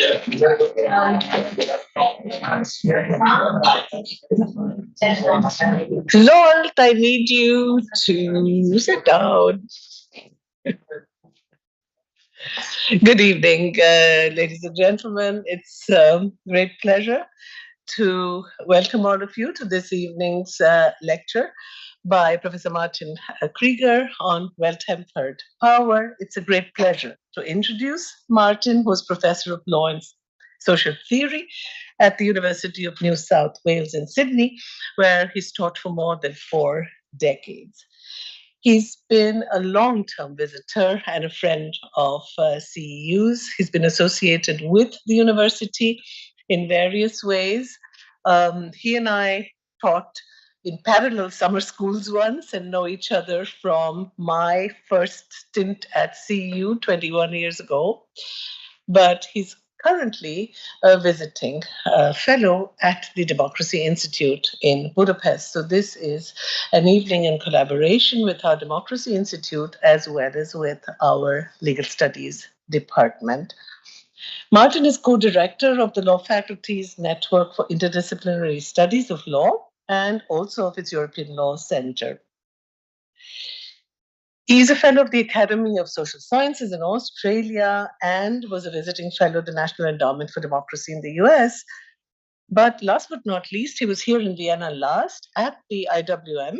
Lord, I need you to sit down. Good evening, ladies and gentlemen. It's a great pleasure to welcome all of you to this evening's lecture by Professor Martin Krieger on well-tempered power. It's a great pleasure to introduce Martin, who's Professor of Law and Social Theory at the University of New South Wales in Sydney, where he's taught for more than 4 decades. He's been a long term visitor and a friend of CEU's. He's been associated with the university in various ways. He and I taught in parallel summer schools once and know each other from my first stint at CEU 21 years ago. But he's currently a visiting fellow at the Democracy Institute in Budapest. So this is an evening in collaboration with our Democracy Institute as well as with our Legal Studies department. Martin is co-director of the Law Faculty's Network for Interdisciplinary Studies of Law and also of its European Law Center. He's a fellow of the Academy of Social Sciences in Australia and was a visiting fellow of the National Endowment for Democracy in the US. But last but not least, he was here in Vienna last at the IWM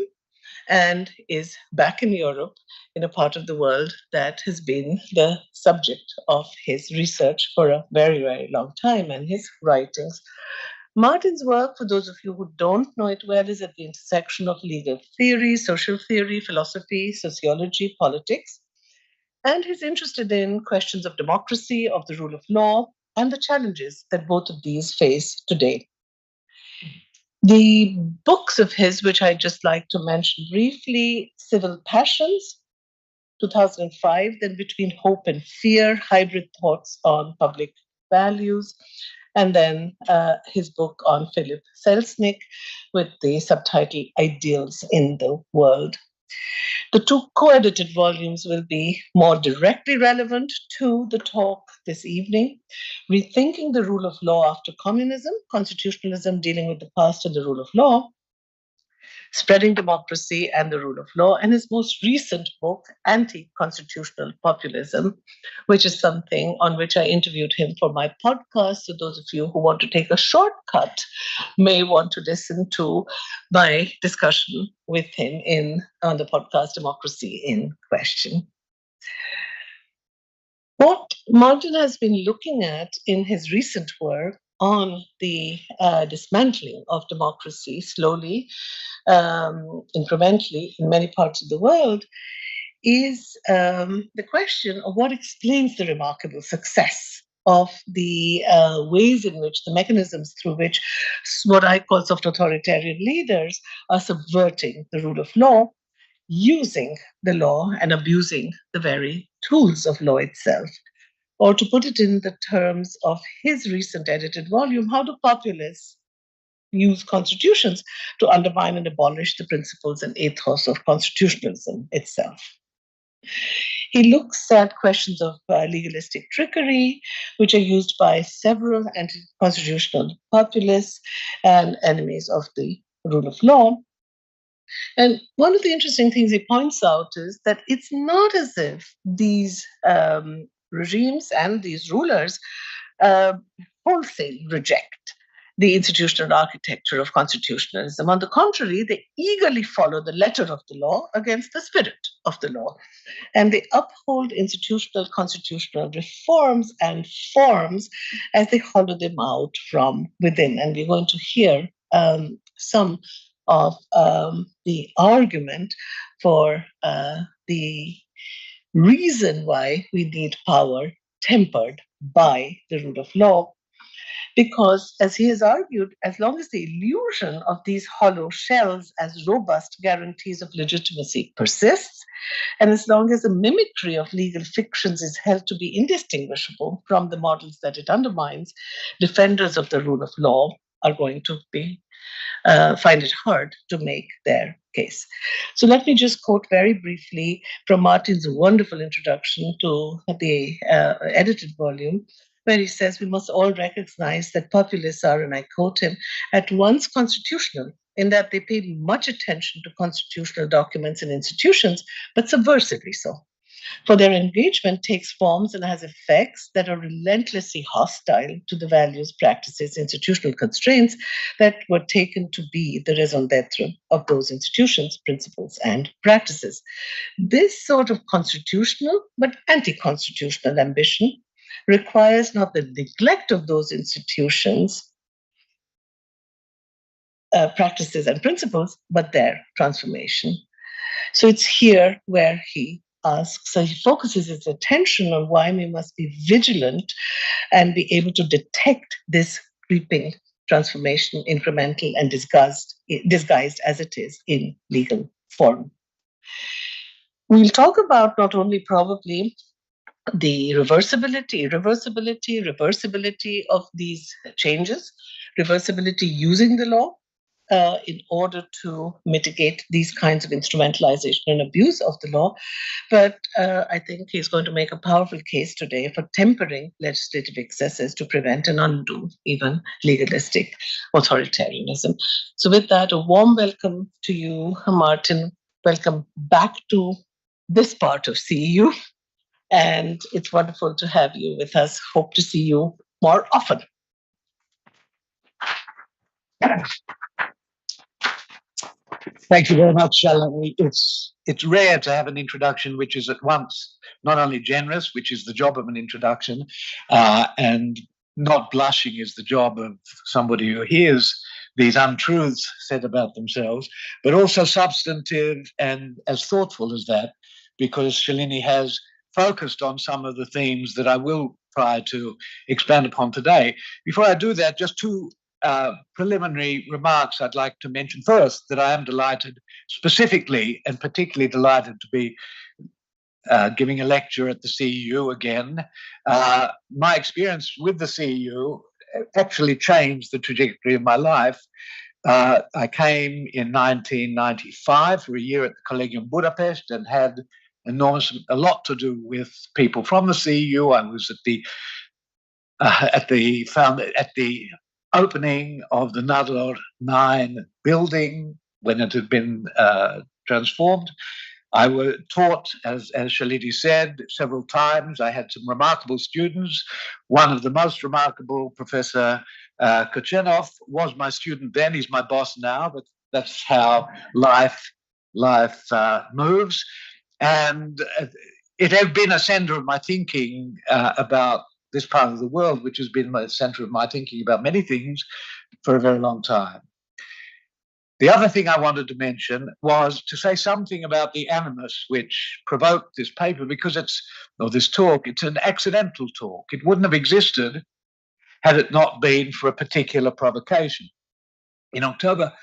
and is back in Europe in a part of the world that has been the subject of his research for a very, very long time and his writings. Martin's work, for those of you who don't know it well, is at the intersection of legal theory, social theory, philosophy, sociology, politics. And he's interested in questions of democracy, of the rule of law, and the challenges that both of these face today. The books of his, which I'd just like to mention briefly: Civil Passions, 2005, then Between Hope and Fear, Hybrid Thoughts on Public Values, and then his book on Philip Selznick with the subtitle Ideals in the World. The two co-edited volumes will be more directly relevant to the talk this evening: Rethinking the Rule of Law After Communism, Constitutionalism Dealing with the Past and the Rule of Law, Spreading Democracy and the Rule of Law, and his most recent book, Anti-Constitutional Populism, which is something on which I interviewed him for my podcast. So those of you who want to take a shortcut may want to listen to my discussion with him on the podcast Democracy in Question. What Martin has been looking at in his recent work on the dismantling of democracy slowly, incrementally in many parts of the world, is the question of what explains the remarkable success of the ways in which the mechanisms through which what I call soft authoritarian leaders are subverting the rule of law, using the law and abusing the very tools of law itself. Or to put it in the terms of his recent edited volume, how do populists use constitutions to undermine and abolish the principles and ethos of constitutionalism itself? He looks at questions of legalistic trickery, which are used by several anti-constitutional populists and enemies of the rule of law. And one of the interesting things he points out is that it's not as if these regimes and these rulers wholesale reject the institutional architecture of constitutionalism. On the contrary, they eagerly follow the letter of the law against the spirit of the law. And they uphold institutional constitutional reforms and forms as they hollow them out from within. And we're going to hear some of the argument for the reason why we need power tempered by the rule of law. Because, as he has argued, as long as the illusion of these hollow shells as robust guarantees of legitimacy persists, and as long as the mimicry of legal fictions is held to be indistinguishable from the models that it undermines, defenders of the rule of law are going to find it hard to make their case. So let me just quote very briefly from Martin's wonderful introduction to the edited volume. where he says we must all recognize that populists are, and I quote him, at once constitutional in that they pay much attention to constitutional documents and institutions, but subversively so. For their engagement takes forms and has effects that are relentlessly hostile to the values, practices, institutional constraints that were taken to be the raison d'etre of those institutions, principles, and practices. This sort of constitutional but anti constitutional ambition requires not the neglect of those institutions, practices, and principles, but their transformation. So it's here where he asks, so he focuses his attention on why we must be vigilant and be able to detect this creeping transformation, incremental and disguised as it is in legal form. We'll talk about not only probably the reversibility of these changes, reversibility using the law in order to mitigate these kinds of instrumentalization and abuse of the law. But I think he's going to make a powerful case today for tempering legislative excesses to prevent and undo even legalistic authoritarianism. So, with that, a warm welcome to you, Martin. Welcome back to this part of CEU. And it's wonderful to have you with us. Hope to see you more often. Thank you very much, Shalini. It's rare to have an introduction which is at once not only generous, which is the job of an introduction, and not blushing is the job of somebody who hears these untruths said about themselves, but also substantive and as thoughtful as that, because Shalini has focused on some of the themes that I will try to expand upon today. Before I do that, just two preliminary remarks I'd like to mention. First, that I am delighted, specifically and particularly delighted to be giving a lecture at the CEU again. My experience with the CEU actually changed the trajectory of my life. I came in 1995 for a year at the Collegium Budapest and had a lot to do with people from the CEU. I was at the opening of the Nadler 9 building when it had been transformed. I was taught, as Shalini said, several times. I had some remarkable students. One of the most remarkable, Professor Kochenov, was my student then. He's my boss now, but that's how life moves. And it had been a center of my thinking about this part of the world, which has been the center of my thinking about many things for a very long time. The other thing I wanted to mention was to say something about the animus which provoked this paper, because this talk, it's an accidental talk. It wouldn't have existed had it not been for a particular provocation. In October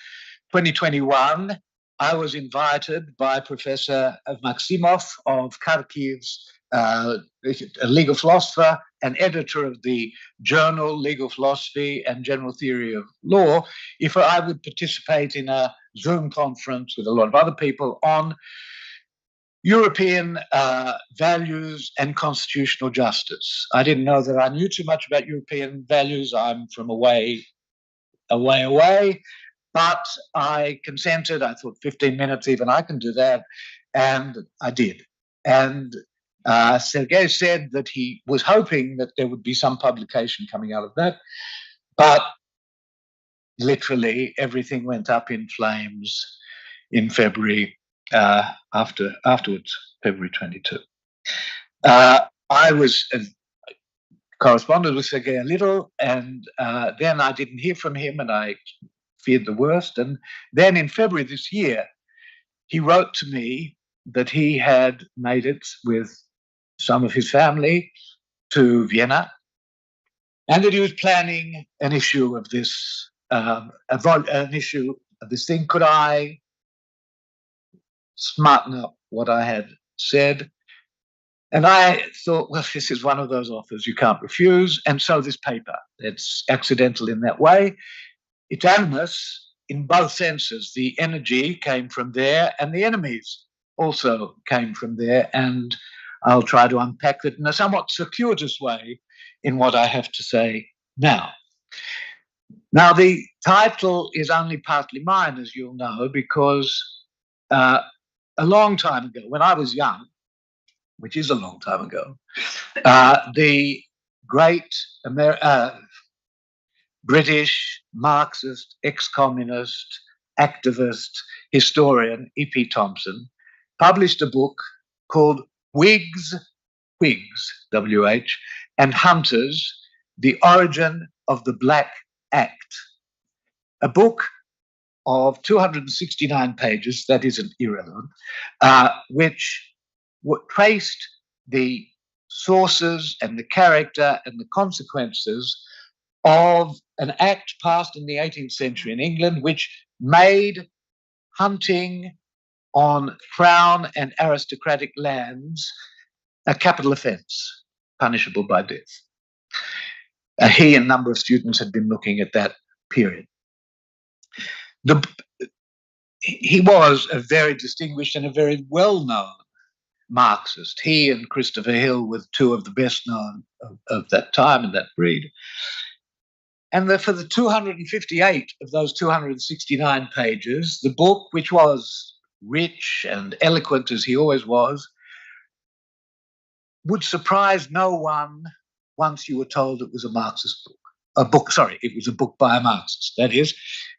2021, I was invited by Professor Maximov of Kharkiv's, a legal philosopher and editor of the journal Legal Philosophy and General Theory of Law, if I would participate in a Zoom conference with a lot of other people on European values and constitutional justice. I didn't know that I knew too much about European values. I'm from away. But I consented. I thought 15 minutes, even I can do that. And I did. And Sergei said that he was hoping that there would be some publication coming out of that. But literally everything went up in flames in February, afterwards, February 22. I was corresponded with Sergei a little, and then I didn't hear from him, and I feared the worst. And then in February this year, he wrote to me that he had made it with some of his family to Vienna, and that he was planning an issue of this, an issue of this thing. Could I smarten up what I had said? And I thought, well, this is one of those offers you can't refuse. And so this paper, it's accidental in that way. It's animus in both senses. The energy came from there, and the enemies also came from there. And I'll try to unpack it in a somewhat circuitous way in what I have to say now. Now, the title is only partly mine, as you'll know, because a long time ago, when I was young, which is a long time ago, the great British Marxist, ex-communist, activist, historian E.P. Thompson published a book called Whigs, W-H, and Hunters, The Origin of the Black Act, a book of 269 pages, that isn't irrelevant, which traced the sources and the character and the consequences of an act passed in the 18th century in England, which made hunting on crown and aristocratic lands a capital offense, punishable by death. He and a number of students had been looking at that period. He was a very distinguished and a very well-known Marxist. He and Christopher Hill were two of the best known of that time and that breed. And for the 258 of those 269 pages, the book, which was rich and eloquent as he always was, would surprise no one once you were told it was a Marxist book. It was a book by a Marxist. That is,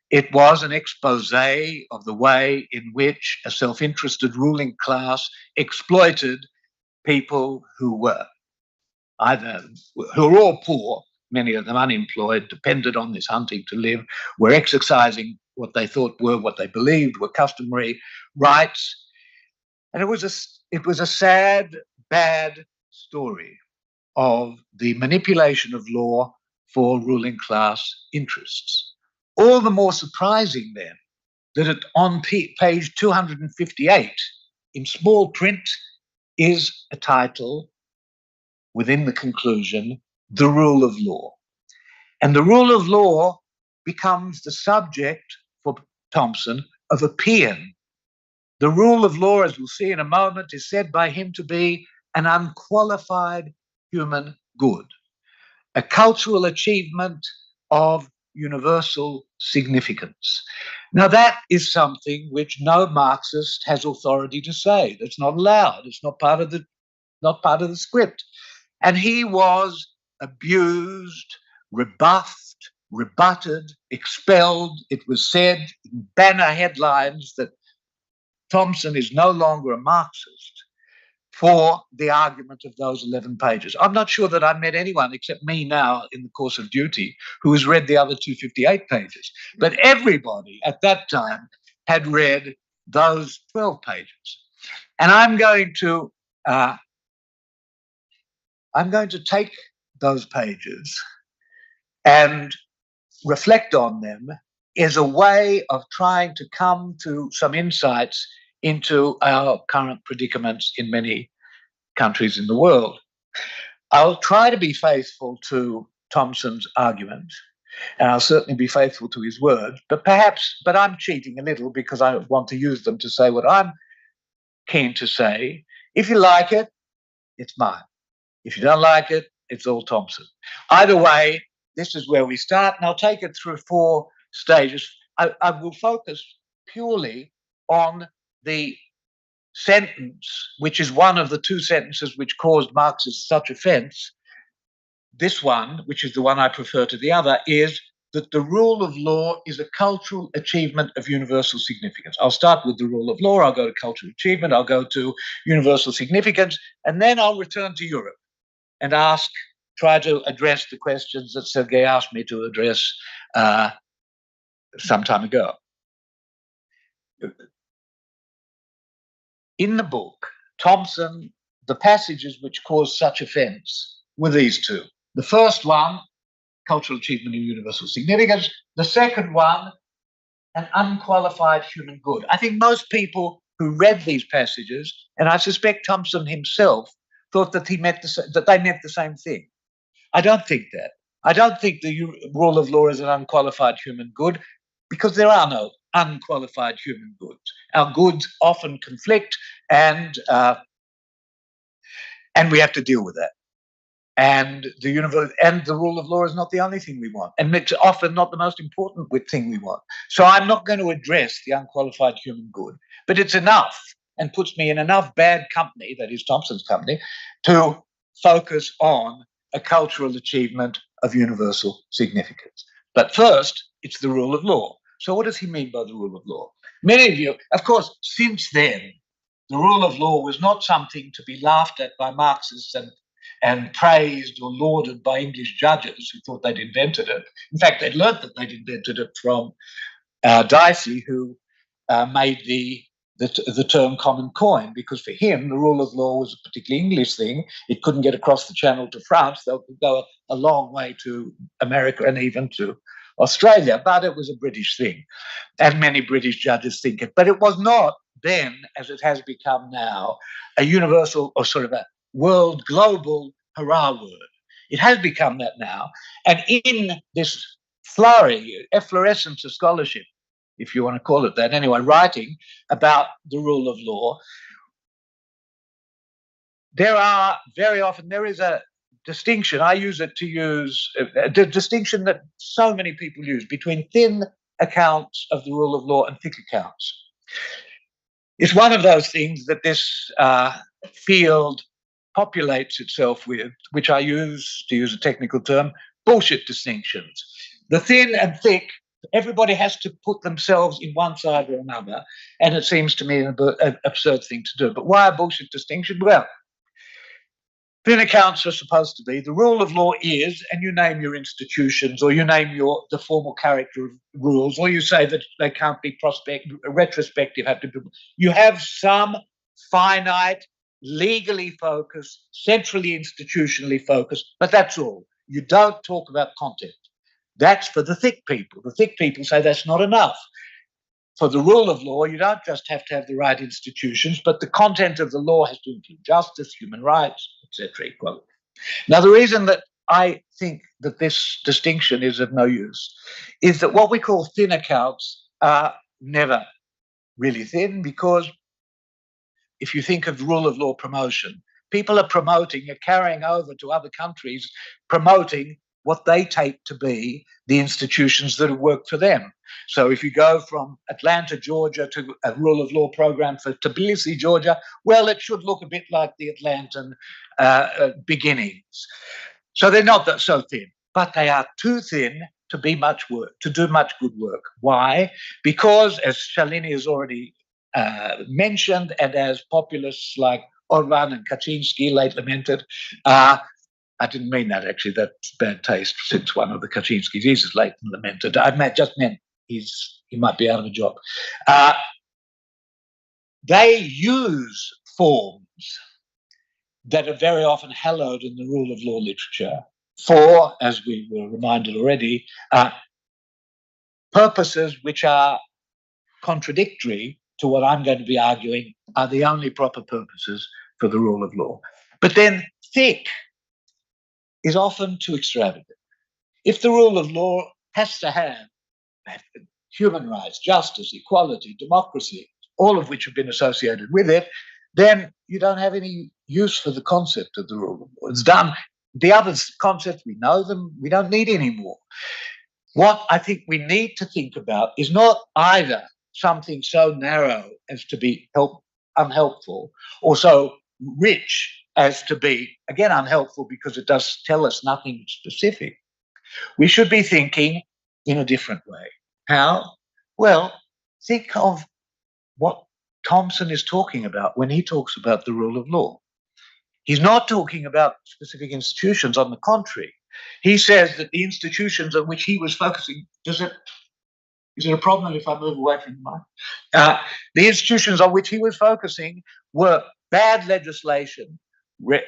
it was an expose of the way in which a self-interested ruling class exploited people who were all poor, many of them unemployed, depended on this hunting to live, were exercising what they believed were customary rights. And it was a sad, bad story of the manipulation of law for ruling class interests. All the more surprising then that on page 258, in small print, is a title within the conclusion, The Rule of Law. And the rule of law becomes the subject for Thompson of a paean. The rule of law, as we'll see in a moment, is said by him to be an unqualified human good, a cultural achievement of universal significance. Now, that is something which no Marxist has authority to say. That's not allowed. It's not part of the script. And he was abused, rebuffed, rebutted, expelled. It was said in banner headlines that Thompson is no longer a Marxist for the argument of those 11 pages. I'm not sure that I've met anyone except me now in the course of duty who has read the other 258 pages. But everybody at that time had read those 12 pages. And I'm going to take those pages and reflect on them as a way of trying to come to some insights into our current predicaments in many countries in the world. I'll try to be faithful to Thompson's argument, and I'll certainly be faithful to his word, but I'm cheating a little because I want to use them to say what I'm keen to say. If you like it, it's mine. If you don't like it, it's all Thompson. Either way, this is where we start, and I'll take it through 4 stages. I will focus purely on the sentence, which is one of the 2 sentences which caused Marxists such offense. This one, which is the one I prefer to the other, is that the rule of law is a cultural achievement of universal significance. I'll start with the rule of law, I'll go to cultural achievement, I'll go to universal significance, and then I'll return to Europe and try to address the questions that Sergei asked me to address some time ago. In the book, Thompson, the passages which caused such offense were these 2. The first one, cultural achievement of universal significance. The second one, an unqualified human good. I think most people who read these passages, and I suspect Thompson himself, thought that they meant the same thing. I don't think that. I don't think the rule of law is an unqualified human good, because there are no unqualified human goods. Our goods often conflict, and we have to deal with that. And the universe and the rule of law is not the only thing we want, and it's often not the most important thing we want. So I'm not going to address the unqualified human good, but it's enough and puts me in enough bad company, that is Thompson's company, to focus on a cultural achievement of universal significance. But first, it's the rule of law. So what does he mean by the rule of law? Many of you, of course, since then, the rule of law was not something to be laughed at by Marxists and praised or lauded by English judges who thought they'd invented it. In fact, they'd learnt that they'd invented it from Dicey, who made the term common coin, because for him, the rule of law was a particularly English thing. It couldn't get across the channel to France. They could go a long way to America and even to Australia, but it was a British thing, and many British judges think it. But it was not then, as it has become now, a universal or sort of a world global hurrah word. It has become that now. And in this flurry, efflorescence of scholarship, if you want to call it that, anyway, writing about the rule of law, there is a distinction. I use it to use the distinction that so many people use between thin accounts of the rule of law and thick accounts. It's one of those things that this field populates itself with, which I use, to use a technical term, bullshit distinctions. The thin and thick, everybody has to put themselves in one side or another, and it seems to me an absurd thing to do. But why a bullshit distinction? Well, thin accounts are supposed to be the rule of law is, and you name your institutions, or you name the formal character of rules, or you say that they can't be retrospective, have to be. You have some finite, legally focused, centrally institutionally focused, but that's all. You don't talk about content. That's for the thick people. The thick people say that's not enough. For the rule of law, you don't just have to have the right institutions, but the content of the law has to include justice, human rights, etc., equality. Now, the reason that I think that this distinction is of no use is that what we call thin accounts are never really thin, because if you think of rule of law promotion, people are carrying over to other countries, promoting what they take to be the institutions that have worked for them. So if you go from Atlanta, Georgia, to a rule of law program for Tbilisi, Georgia, well, it should look a bit like the Atlantan beginnings. So they're not that so thin, but they are too thin to be much work, to do much good work. Why? Because, as Shalini has already mentioned, and as populists like Orban and Kaczynski late lamented, I didn't mean that, actually. That's bad taste, since one of the Kaczynskis is late and lamented. I just meant he might be out of a job. They use forms that are very often hallowed in the rule of law literature for, as we were reminded already, purposes which are contradictory to what I'm going to be arguing are the only proper purposes for the rule of law. But then thick is often too extravagant. If the rule of law has to have human rights, justice, equality, democracy, all of which have been associated with it, then you don't have any use for the concept of the rule of law. It's done. The other concepts, we know them, we don't need anymore. What I think we need to think about is not either something so narrow as to be unhelpful, or so rich as to be, again, unhelpful because it does tell us nothing specific. We should be thinking in a different way. How? Well, think of what Thompson is talking about when he talks about the rule of law. He's not talking about specific institutions. On the contrary, he says that the institutions on which he was focusing, is it a problem if I move away from the mic? The institutions on which he was focusing were bad legislation, read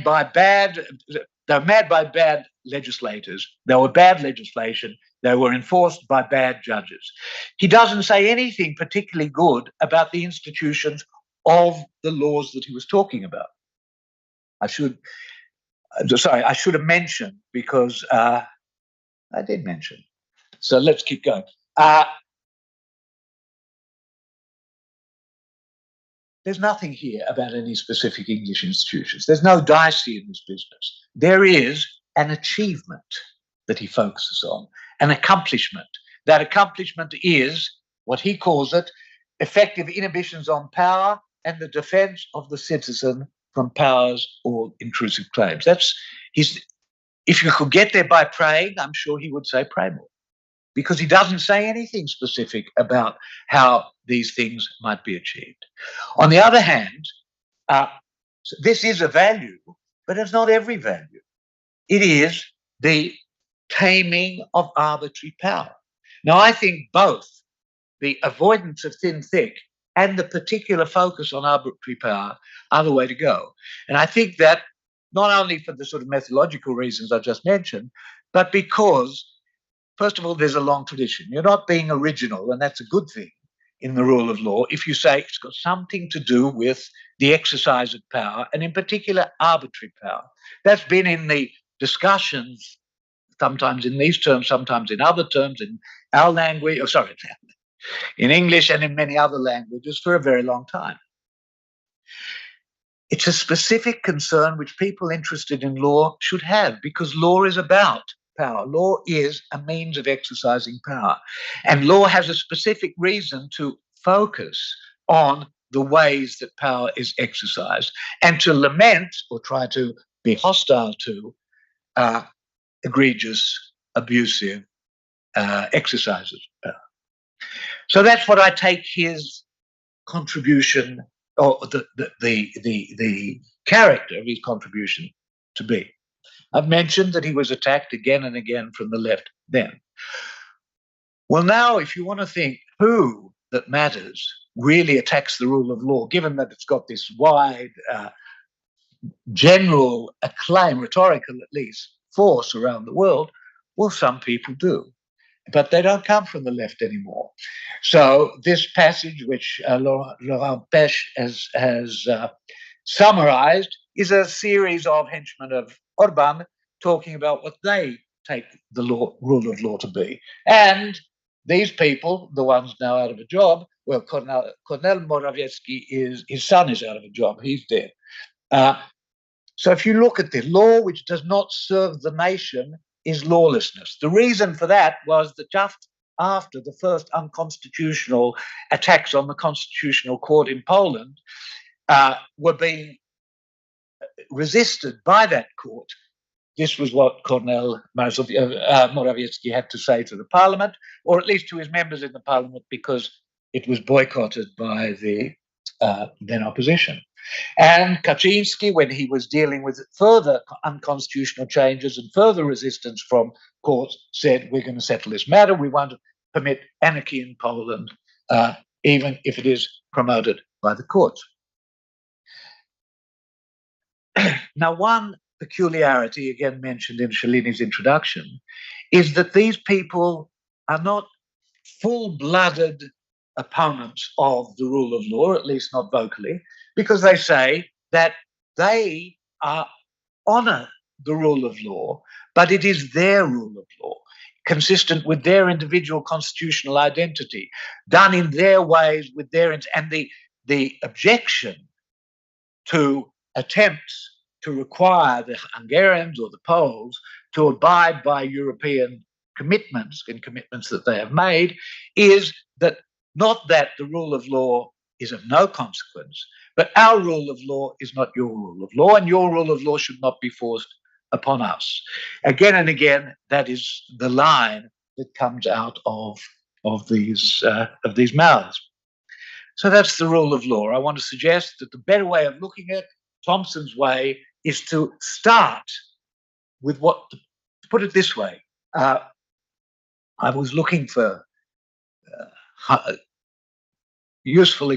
by bad, they were made by bad legislators. They were bad legislation. They were enforced by bad judges. He doesn't say anything particularly good about the institutions of the laws that he was talking about. I should have mentioned, because I did mention. So let's keep going. there's nothing here about any specific English institutions. There's no dicey in this business. There is an achievement that he focuses on, an accomplishment. That accomplishment is what he calls it effective inhibitions on power and the defense of the citizen from powers or intrusive claims. That's his. If you could get there by praying, I'm sure he would say pray more, because he doesn't say anything specific about how these things might be achieved. On the other hand, this is a value, but it's not every value. It is the taming of arbitrary power. Now, I think both the avoidance of thin thick and the particular focus on arbitrary power are the way to go. And I think that not only for the sort of methodological reasons I just mentioned, but because, first of all, there's a long tradition. You're not being original, and that's a good thing in the rule of law if you say it's got something to do with the exercise of power, and in particular, arbitrary power. That's been in the discussions, sometimes in these terms, sometimes in other terms, in our language, in English and in many other languages for a very long time. It's a specific concern which people interested in law should have, because law is about power. Law is a means of exercising power. And law has a specific reason to focus on the ways that power is exercised and to lament or try to be hostile to egregious, abusive exercises of power. So that's what I take his contribution, or the character of his contribution, to be. I've mentioned that he was attacked again and again from the left then. Well, now, if you want to think who that matters really attacks the rule of law, given that it's got this wide, general acclaim, rhetorical at least, force around the world, well, some people do. But they don't come from the left anymore. So this passage, which Laurent Pech has summarized, is a series of henchmen of Orban talking about what they take the rule of law to be. And these people, the ones now out of a job, well, Cornel Morawiecki, his son is out of a job. He's dead. So if you look at the law which does not serve the nation is lawlessness. The reason for that was that just after the first unconstitutional attacks on the Constitutional Court in Poland were being resisted by that court, this was what Cornel Morawiecki had to say to the parliament, or at least to his members in the parliament, because it was boycotted by the then opposition. And Kaczynski, when he was dealing with further unconstitutional changes and further resistance from courts, said, we're going to settle this matter. We won't permit anarchy in Poland, even if it is promoted by the courts. Now, one peculiarity, again mentioned in Cellini's introduction, is that these people are not full-blooded opponents of the rule of law, at least not vocally, because they say that they honor the rule of law, but it is their rule of law, consistent with their individual constitutional identity, done in their ways with their, and the objection to attempts to require the Hungarians or the Poles to abide by European commitments and commitments that they have made is that not that the rule of law is of no consequence, but our rule of law is not your rule of law, and your rule of law should not be forced upon us. Again and again, that is the line that comes out of these mouths. So that's the rule of law. I want to suggest that the better way of looking at Thompson's way is to start with what, to put it this way, I was looking for useful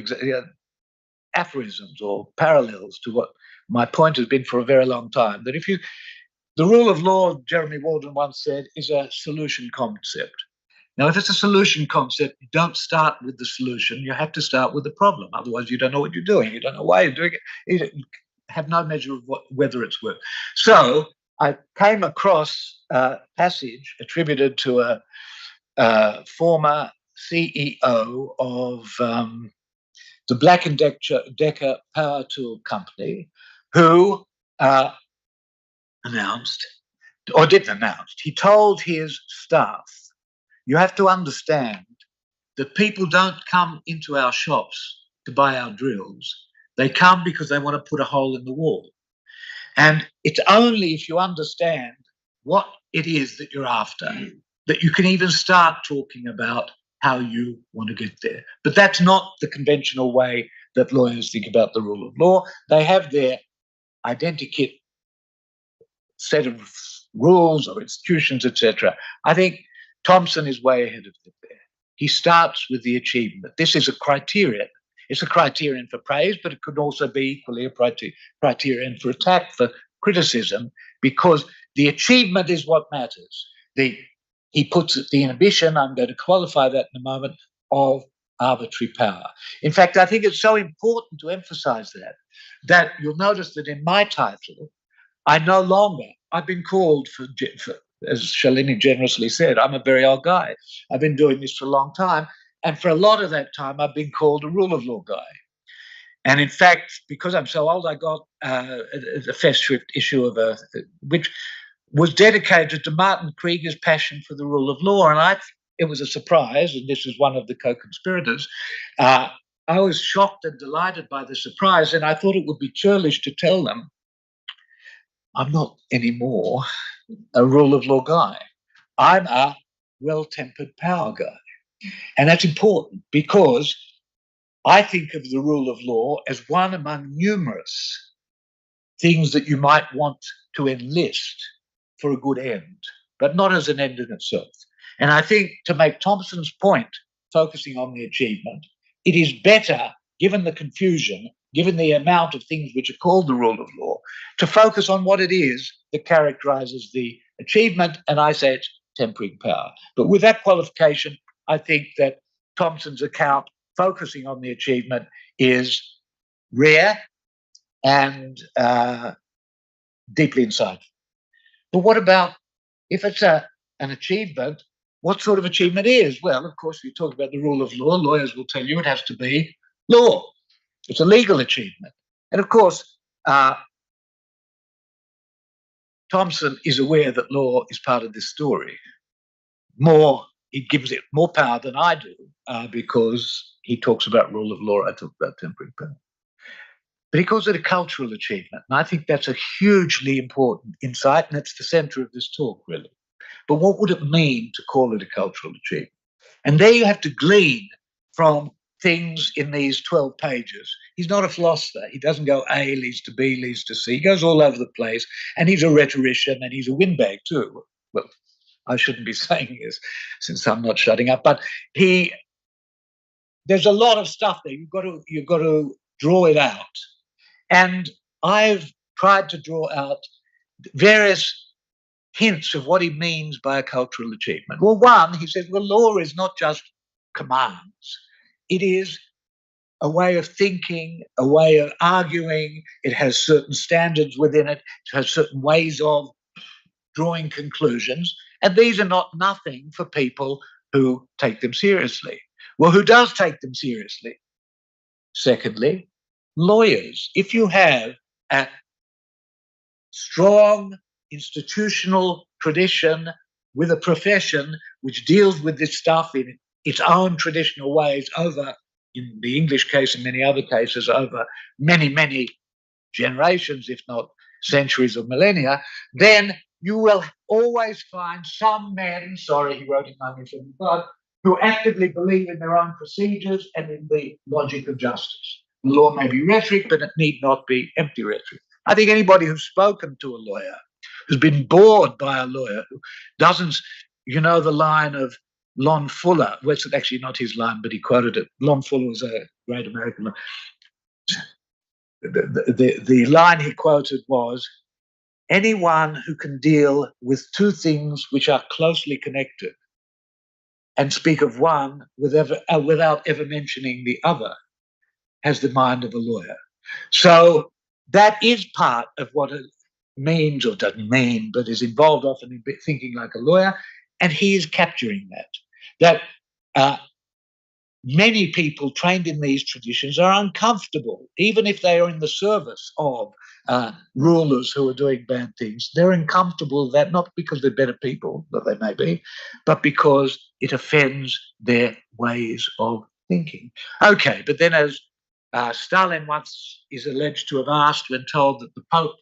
aphorisms or parallels to what my point has been for a very long time, that the rule of law, Jeremy Walden once said, is a solution concept. Now, if it's a solution concept, you don't start with the solution, you have to start with the problem. Otherwise, you don't know what you're doing. You don't know why you're doing it. You have no measure of whether it's worked. So I came across a passage attributed to a former CEO of the Black and Decker Power Tool Company, who announced, or didn't announce, he told his staff, you have to understand that people don't come into our shops to buy our drills. They come because they want to put a hole in the wall. And it's only if you understand what it is that you're after that you can even start talking about how you want to get there. But that's not the conventional way that lawyers think about the rule of law. They have their identikit set of rules or institutions, etc. I think Thompson is way ahead of it there. He starts with the achievement. This is a criterion. It's a criterion for praise, but it could also be equally a criterion for attack, for criticism, because the achievement is what matters. He puts the inhibition, I'm going to qualify that in a moment, of arbitrary power. In fact, I think it's so important to emphasize that you'll notice that in my title, I've been called for, as Shalini generously said, I'm a very old guy. I've been doing this for a long time. And for a lot of that time, I've been called a rule of law guy. And in fact, because I'm so old, I got a Festschrift issue which was dedicated to Martin Krieger's passion for the rule of law. And it was a surprise, and this is one of the co-conspirators. I was shocked and delighted by the surprise, and I thought it would be churlish to tell them, I'm not anymore a rule of law guy. I'm a well-tempered power guy. And that's important because I think of the rule of law as one among numerous things that you might want to enlist for a good end, but not as an end in itself. And I think, to make Thompson's point, focusing on the achievement, it is better, given the confusion, given the amount of things which are called the rule of law, to focus on what it is that characterizes the achievement, and I say it's tempering power. But with that qualification, I think that Thompson's account, focusing on the achievement, is rare and deeply insightful. But what about if it's an achievement? What sort of achievement is? Well, of course, we talk about the rule of law. Lawyers will tell you it has to be law. It's a legal achievement. And of course, Thompson is aware that law is part of this story. It gives it more power than I do because he talks about rule of law. I talk about tempering power. But he calls it a cultural achievement. And I think that's a hugely important insight, and it's the center of this talk, really. But what would it mean to call it a cultural achievement? And there you have to glean from things in these 12 pages. He's not a philosopher. He doesn't go A leads to B leads to C. He goes all over the place, and he's a rhetorician, and he's a windbag too. Well, I shouldn't be saying this since I'm not shutting up, but there's a lot of stuff there. You've got to draw it out. And I've tried to draw out various hints of what he means by a cultural achievement. Well, one, he says, well, law is not just commands. It is a way of thinking, a way of arguing. It has certain standards within it. It has certain ways of drawing conclusions. And these are not nothing for people who take them seriously. Well, who does take them seriously? Secondly, lawyers. If you have a strong institutional tradition with a profession which deals with this stuff in its own traditional ways over, in the English case and many other cases, over many, many generations, if not centuries or millennia, then you will always find some men, sorry, he wrote in 1975, who actively believe in their own procedures and in the logic of justice. The law may be rhetoric, but it need not be empty rhetoric. I think anybody who's spoken to a lawyer, who's been bored by a lawyer, who doesn't, the line of Lon Fuller, well, it's actually not his line, but he quoted it. Lon Fuller was a great American. The line he quoted was, anyone who can deal with two things which are closely connected and speak of one without ever mentioning the other has the mind of a lawyer. So that is part of what it means, or doesn't mean, but is involved often in thinking like a lawyer, and he is capturing that many people trained in these traditions are uncomfortable, even if they are in the service of rulers who are doing bad things. They're uncomfortable with that, not because they're better people, though they may be, but because it offends their ways of thinking. Okay, but then as Stalin once is alleged to have asked when told that the Pope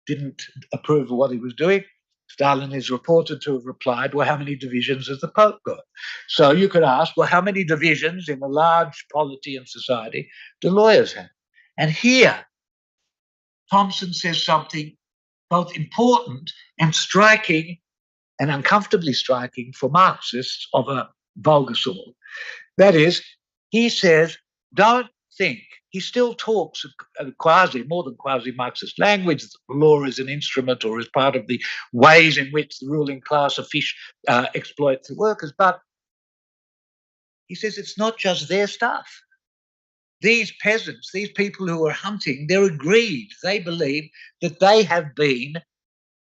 didn't approve of what he was doing, Stalin is reported to have replied, well, how many divisions has the Pope got? So you could ask, well, how many divisions in a large polity and society do lawyers have? And here, Thompson says something both important and striking and uncomfortably striking for Marxists of a vulgar sort. That is, he says, don't think, he still talks more than quasi-Marxist language. Law is an instrument or is part of the ways in which the ruling class exploits the workers. But he says it's not just their stuff. These peasants, these people who are hunting, they're aggrieved. They believe that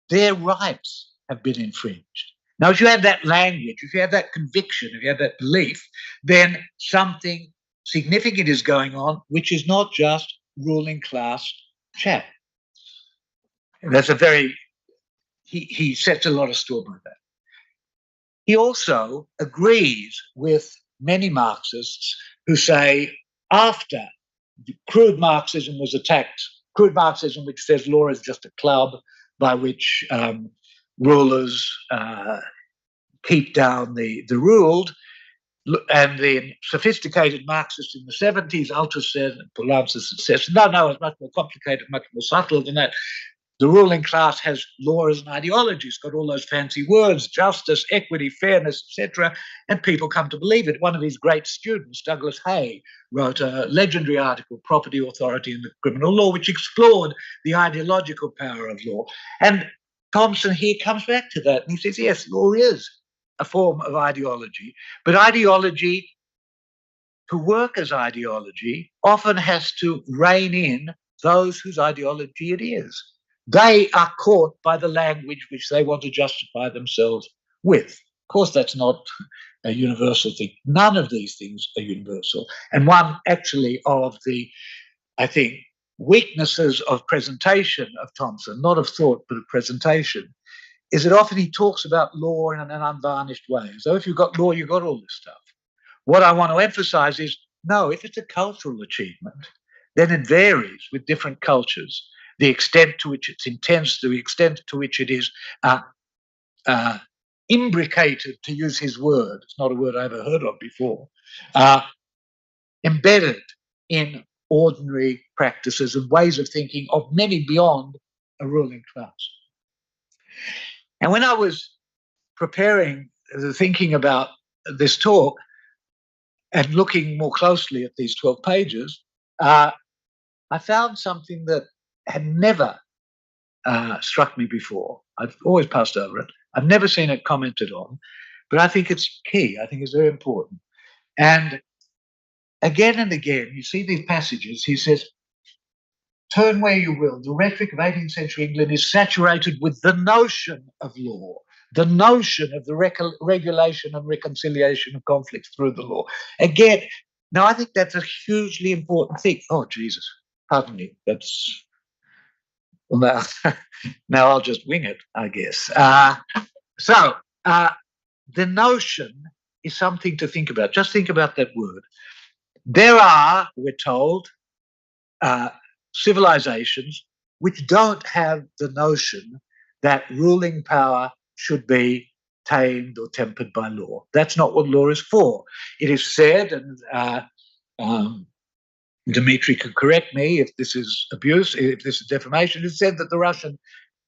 their rights have been infringed. Now, if you have that language, if you have that conviction, if you have that belief, then something significant is going on, which is not just ruling class chat. And that's he sets a lot of store by that. He also agrees with many Marxists who say after crude Marxism was attacked, crude Marxism, which says law is just a club by which rulers keep down the ruled, and the sophisticated Marxists in the 70s, Althusser and Poulantzas, says, no, it's much more complicated, much more subtle than that. The ruling class has law as an ideology. It's got all those fancy words, justice, equity, fairness, etc., and people come to believe it. One of his great students, Douglas Hay, wrote a legendary article, Property, Authority, and the Criminal Law, which explored the ideological power of law. And Thompson here comes back to that, and he says, yes, law is a form of ideology, but ideology, to work as ideology, often has to rein in those whose ideology it is. They are caught by the language which they want to justify themselves with. Of course, that's not a universal thing. None of these things are universal. And one actually of the, I think, weaknesses of presentation of Thompson, not of thought, but of presentation, is that often he talks about law in an unvarnished way. So if you've got law, you've got all this stuff. What I want to emphasize is, no, if it's a cultural achievement, then it varies with different cultures. The extent to which it's intense, the extent to which it is imbricated, to use his word, it's not a word I ever heard of before, embedded in ordinary practices and ways of thinking of many beyond a ruling class. And when I was preparing, thinking about this talk and looking more closely at these 12 pages, I found something that had never struck me before. I've always passed over it. I've never seen it commented on, but I think it's key. I think it's very important. And again and again, you see these passages. He says, turn where you will, the rhetoric of 18th century England is saturated with the notion of law, the notion of the regulation and reconciliation of conflicts through the law. Again, now I think that's a hugely important thing. Oh, Jesus, pardon me. That's, well, now I'll just wing it, I guess. So the notion is something to think about. Just think about that word. There are, we're told, civilizations which don't have the notion that ruling power should be tamed or tempered by law. That's not what law is for. It is said, and Dmitry could correct me if this is abuse, if this is defamation, it's said that the Russian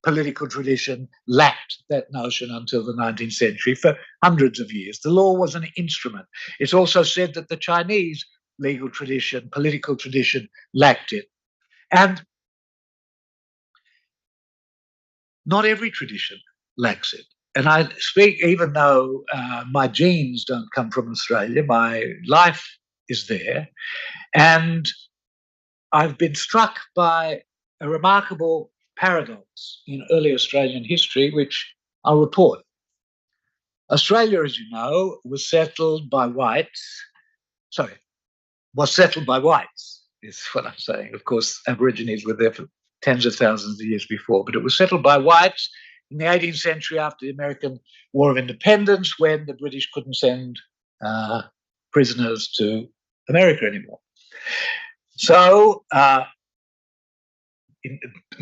political tradition lacked that notion until the 19th century for hundreds of years. The law was an instrument. It's also said that the Chinese legal tradition, political tradition, lacked it. And not every tradition lacks it. And I speak, even though my genes don't come from Australia, my life is there. And I've been struck by a remarkable paradox in early Australian history, which I'll report. Australia, as you know, was settled by whites sorry, was settled by whites, is what I'm saying. Of course, Aborigines were there for tens of thousands of years before, but it was settled by whites in the 18th century after the American War of Independence, when the British couldn't send prisoners to America anymore. So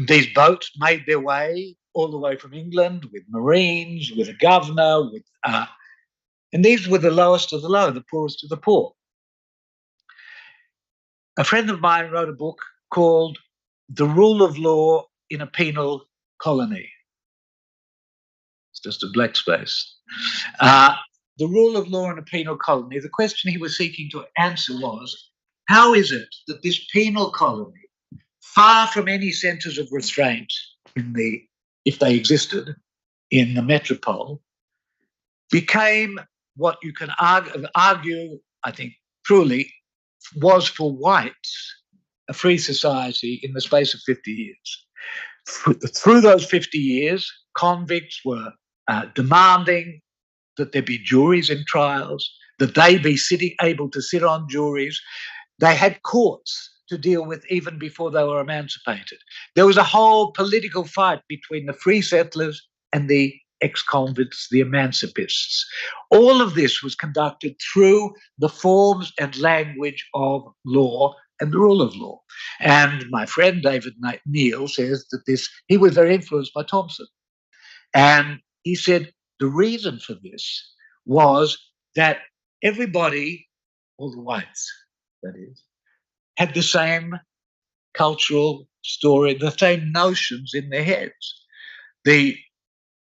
these boats made their way all the way from England with Marines, with a governor, and these were the lowest of the low, the poorest of the poor. A friend of mine wrote a book called The Rule of Law in a Penal Colony. It's just a black space. The rule of law in a penal colony, the question he was seeking to answer was, how is it that this penal colony, far from any centres of restraint if they existed, in the metropole, became what you can argue, I think, truly, was for whites a free society in the space of 50 years. Through those 50 years, convicts were demanding that there be juries in trials, that they be able to sit on juries. They had courts to deal with even before they were emancipated. There was a whole political fight between the free settlers and the ex-convicts, the emancipists. All of this was conducted through the forms and language of law and the rule of law. And my friend David Neal says that he was very influenced by Thompson. And he said the reason for this was that everybody, all the whites, that is, had the same cultural story, the same notions in their heads. The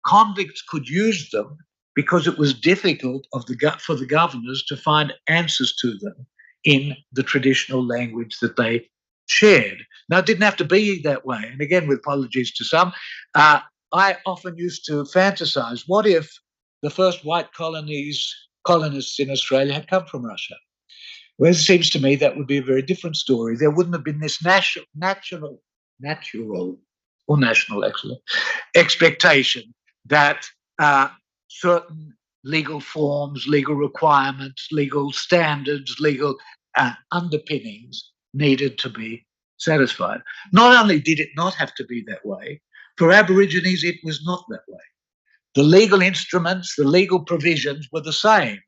convicts could use them because it was difficult for the governors to find answers to them in the traditional language that they shared. Now, it didn't have to be that way. And again, with apologies to some, I often used to fantasize, what if the first white colonists in Australia had come from Russia? Whereas it seems to me that would be a very different story. There wouldn't have been this natural actually, expectation that certain legal forms, legal requirements, legal standards, legal underpinnings needed to be satisfied. Not only did it not have to be that way, for Aborigines, it was not that way. The legal instruments, the legal provisions were the same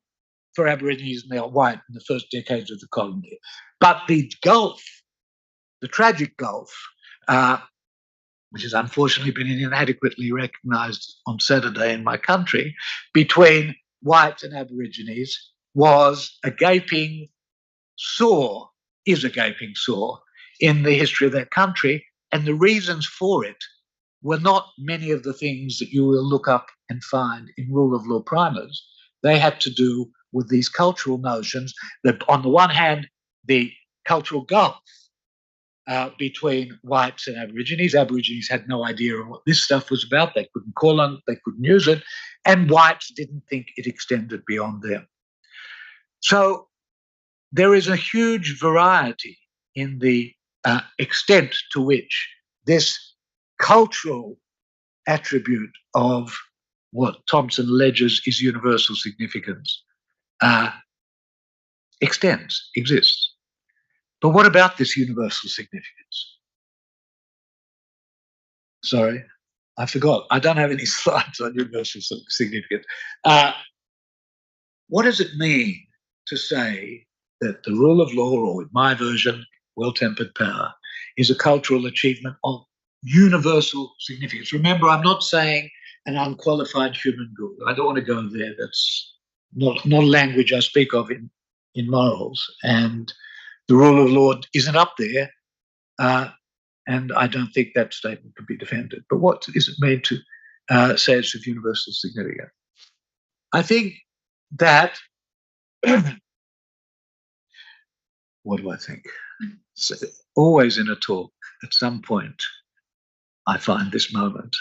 for Aborigines and the white in the first decades of the colony. But the gulf, the tragic gulf, which has unfortunately been inadequately recognised on Saturday in my country, between whites and Aborigines was a gaping sore, is a gaping sore in the history of that country. And the reasons for it were not many of the things that you will look up and find in rule of law primers. They had to do with these cultural notions that, on the one hand, the cultural gulf between whites and Aborigines. Aborigines had no idea of what this stuff was about. They couldn't call on it, they couldn't use it, and whites didn't think it extended beyond them. So there is a huge variety in the extent to which this cultural attribute of what Thompson alleges is universal significance exists. But what about this universal significance? Sorry, I forgot. I don't have any slides on universal significance. What does it mean to say that the rule of law, or with my version, well-tempered power, is a cultural achievement of universal significance? Remember, I'm not saying an unqualified human good. I don't want to go there. That's not a language I speak of in morals. And the rule of law isn't up there. And I don't think that statement can be defended. But what is it made to say it's of universal significance? I think that, what do I think? So, always in a talk, at some point, I find this moment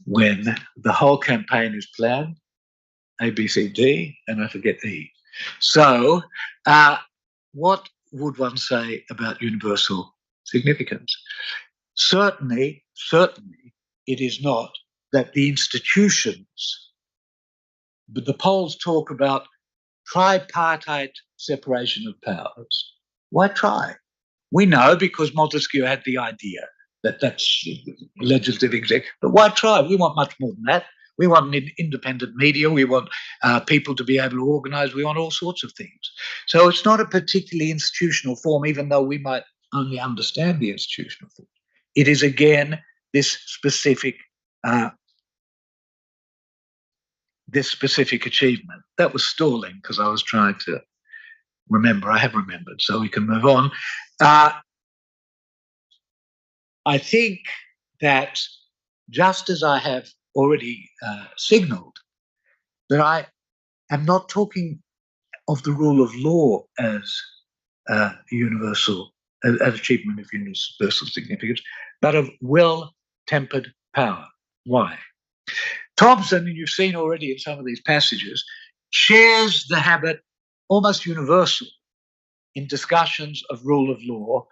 when the whole campaign is planned, A, B, C, D, and I forget E. So what would one say about universal significance? Certainly, it is not that the institutions, but the polls talk about tripartite separation of powers. Why try? We know because Montesquieu had the idea that that's legislative, executive. But why try? We want much more than that. We want an independent media. We want people to be able to organize. We want all sorts of things. So it's not a particularly institutional form, even though we might only understand the institutional form. It is, again, this specific achievement. That was stalling because I was trying to remember. I have remembered, so we can move on. I think that just as I have already signaled, that I am not talking of the rule of law as universal, an achievement of universal significance, but of well-tempered power. Why? Thompson, and you've seen already in some of these passages, shares the habit almost universal in discussions of rule of law,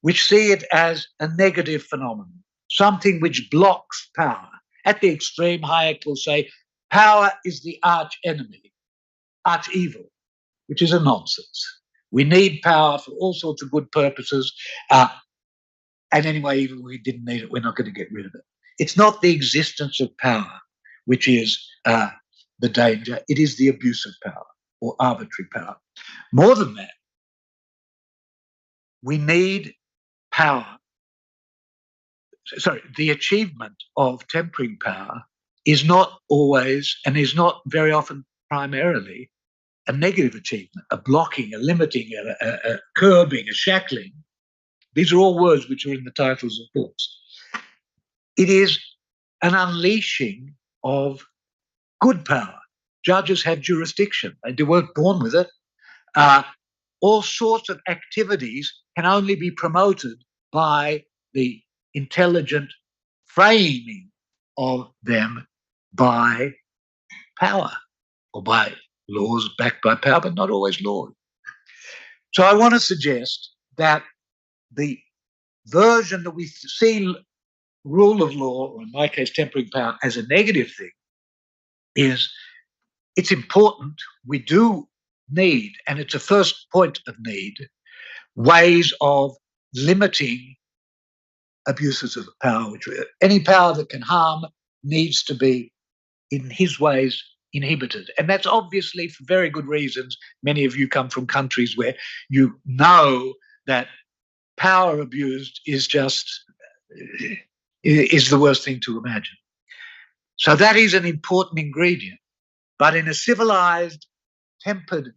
which see it as a negative phenomenon, something which blocks power. At the extreme, Hayek will say, power is the arch enemy, arch evil, which is a nonsense. We need power for all sorts of good purposes. And anyway, even if we didn't need it, we're not going to get rid of it. It's not the existence of power which is the danger. It is the abuse of power or arbitrary power. More than that, we need power. Sorry, the achievement of tempering power is not always and is not very often primarily a negative achievement, a blocking, a limiting, a curbing, a shackling. These are all words which are in the titles of books. It is an unleashing of good power. Judges have jurisdiction. They weren't born with it. All sorts of activities can only be promoted by the intelligent framing of them by power or by laws backed by power, but not always laws. So I want to suggest that the version that we see rule of law, or in my case, tempering power, as a negative thing is it's important. We do need, and it's a first point of need, ways of limiting abuses of power. Which any power that can harm needs to be, in his ways, inhibited. And that's obviously for very good reasons. Many of you come from countries where you know that power abused is the worst thing to imagine. So that is an important ingredient. But in a civilized, tempered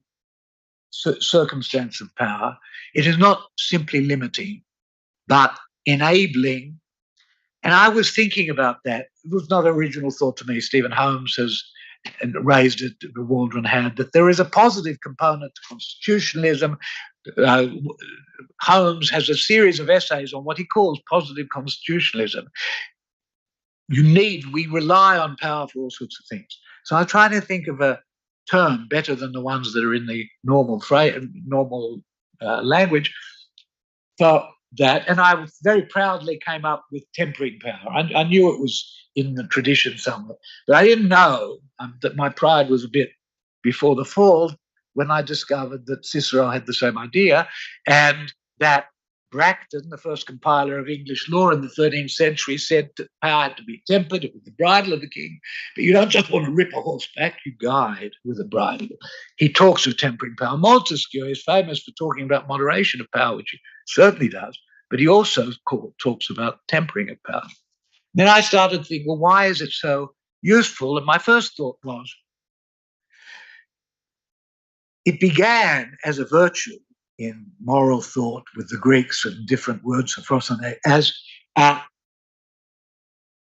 circumstance of power, it is not simply limiting, but enabling. And I was thinking about that. It was not an original thought to me. Stephen Holmes has raised it, Waldron had, that there is a positive component to constitutionalism. Holmes has a series of essays on what he calls positive constitutionalism. We rely on power for all sorts of things. So I try to think of a term better than the ones that are in the normal language for that. And I very proudly came up with tempering power. I knew it was in the tradition somewhere, but I didn't know that my pride was a bit before the fall when I discovered that Cicero had the same idea, and that Bracton, the first compiler of English law in the 13th century, said that power had to be tempered. It was the bridle of the king. But you don't just want to rip a horse back, you guide with a bridle. He talks of tempering power. Montesquieu is famous for talking about moderation of power, which he certainly does, but he also talks about tempering of power. Then I started to think, well, why is it so useful? And my first thought was, it began as a virtue in moral thought with the Greeks and different words for Sophrosyne as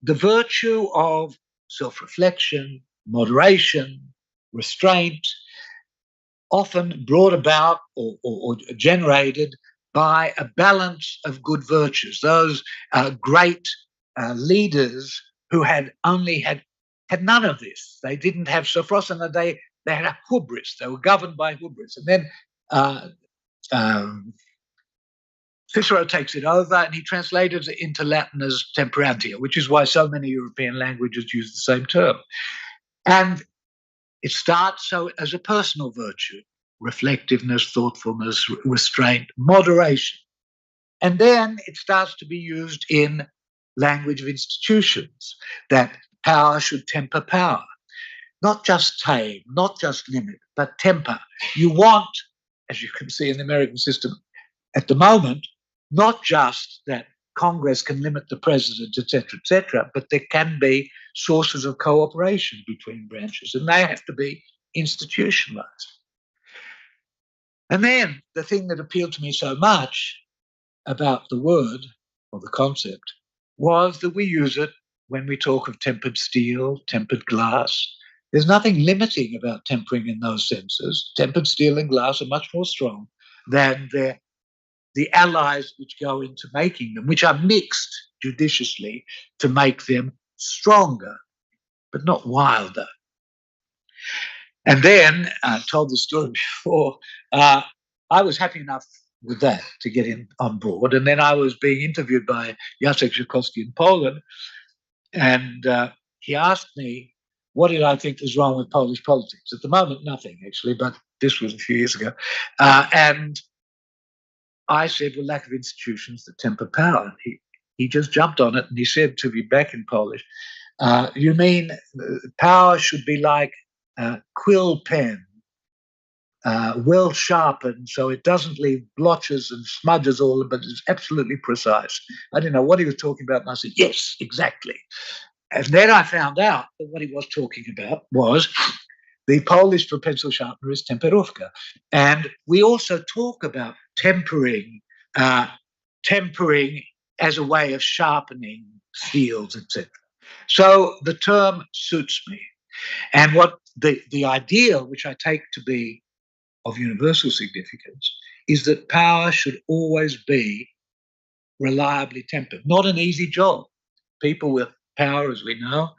the virtue of self-reflection, moderation, restraint, often brought about or generated by a balance of good virtues. Those great leaders who had none of this. They didn't have Sophrosyne. They had a hubris. They were governed by hubris. And then Cicero takes it over and he translated it into Latin as temperantia, which is why so many European languages use the same term. And It starts so as a personal virtue: reflectiveness, thoughtfulness, restraint, moderation. And then it starts to be used in language of institutions, that power should temper power, not just tame, not just limit, but temper. You want, as you can see in the American system at the moment, not just that Congress can limit the president, etc., but there can be sources of cooperation between branches, and they have to be institutionalized. And then the thing that appealed to me so much about the word or the concept was that we use it when we talk of tempered steel, tempered glass. There's nothing limiting about tempering in those senses. Tempered steel and glass are much more strong than the allies which go into making them, which are mixed judiciously to make them stronger, but not wilder. And then I told the story before. I was happy enough with that to get on board, and then I was being interviewed by Jacek Żukowski in Poland, and he asked me what did I think was wrong with Polish politics. At the moment, nothing actually, but this was a few years ago, and I said, well, lack of institutions that temper power. He just jumped on it and he said to me back in Polish, you mean power should be like a quill pen, well sharpened so it doesn't leave blotches and smudges all, but it's absolutely precise. I didn't know what he was talking about, and I said, yes, exactly. And then I found out that what he was talking about was the Polish for pencil sharpener is temperówka. And we also talk about tempering as a way of sharpening steels, etc. So the term suits me. And what the idea, which I take to be of universal significance, is that power should always be reliably tempered. Not an easy job. People with power, as we know,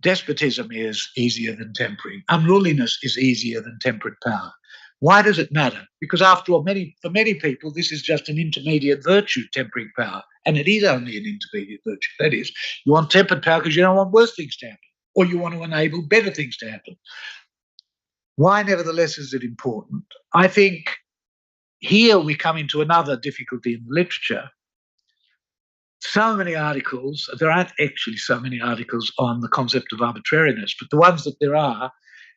despotism is easier than tempering. Unruliness is easier than temperate power. Why does it matter? Because after all, for many people, this is just an intermediate virtue, tempering power. And it is only an intermediate virtue. That is, you want tempered power because you don't want worse things to happen, or you want to enable better things to happen. Why, nevertheless, is it important? I think here we come into another difficulty in literature. So many articles, there aren't actually so many articles on the concept of arbitrariness, but the ones that there are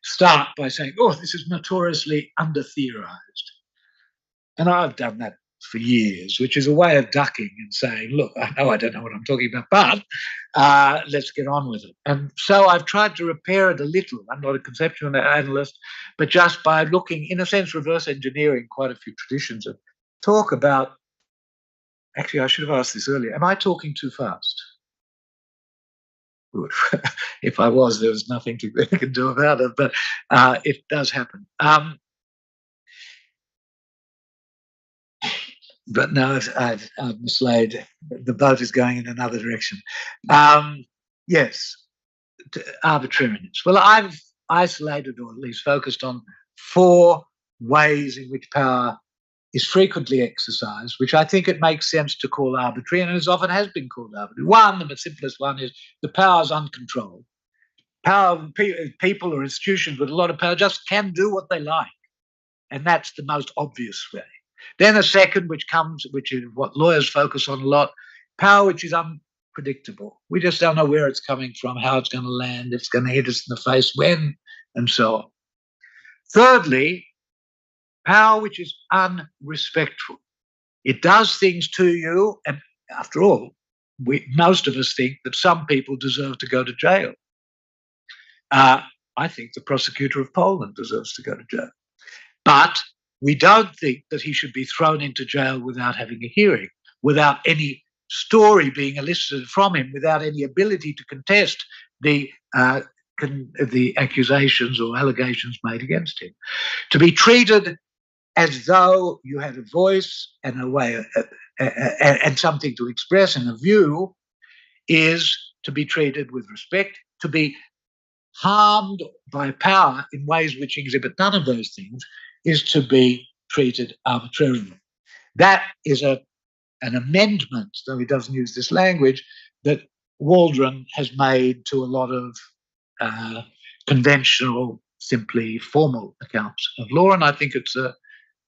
start by saying, oh, this is notoriously under-theorized. And I've done that for years, which is a way of ducking and saying, look, I know I don't know what I'm talking about, but let's get on with it. And so I've tried to repair it a little. I'm not a conceptual analyst, but just by looking, in a sense, reverse engineering quite a few traditions and talk about. Actually, I should have asked this earlier. Am I talking too fast? Good. If I was, there was nothing I could do about it, but it does happen. But no, I've mislaid. The boat is going in another direction. Yes, arbitrariness. Well, I've isolated, or at least focused on, 4 ways in which power is frequently exercised, which I think it makes sense to call arbitrary, and as often has been called arbitrary. One, the simplest one, is the power is uncontrolled. People or institutions with a lot of power just can do what they like, and that's the most obvious way. Then a second, which is what lawyers focus on a lot, power which is unpredictable. We just don't know where it's coming from, how it's going to land, if it's going to hit us in the face, when, and so on. Thirdly, power which is unrespectful. It does things to you, and after all, most of us think that some people deserve to go to jail. I think the prosecutor of Poland deserves to go to jail. But we don't think that he should be thrown into jail without having a hearing, without any story being elicited from him, without any ability to contest the accusations or allegations made against him. To be treated as though you had a voice and a way and something to express and a view is to be treated with respect. To be harmed by power in ways which exhibit none of those things is to be treated arbitrarily. That is an amendment, though he doesn't use this language, that Waldron has made to a lot of conventional, simply formal accounts of law, and I think it's a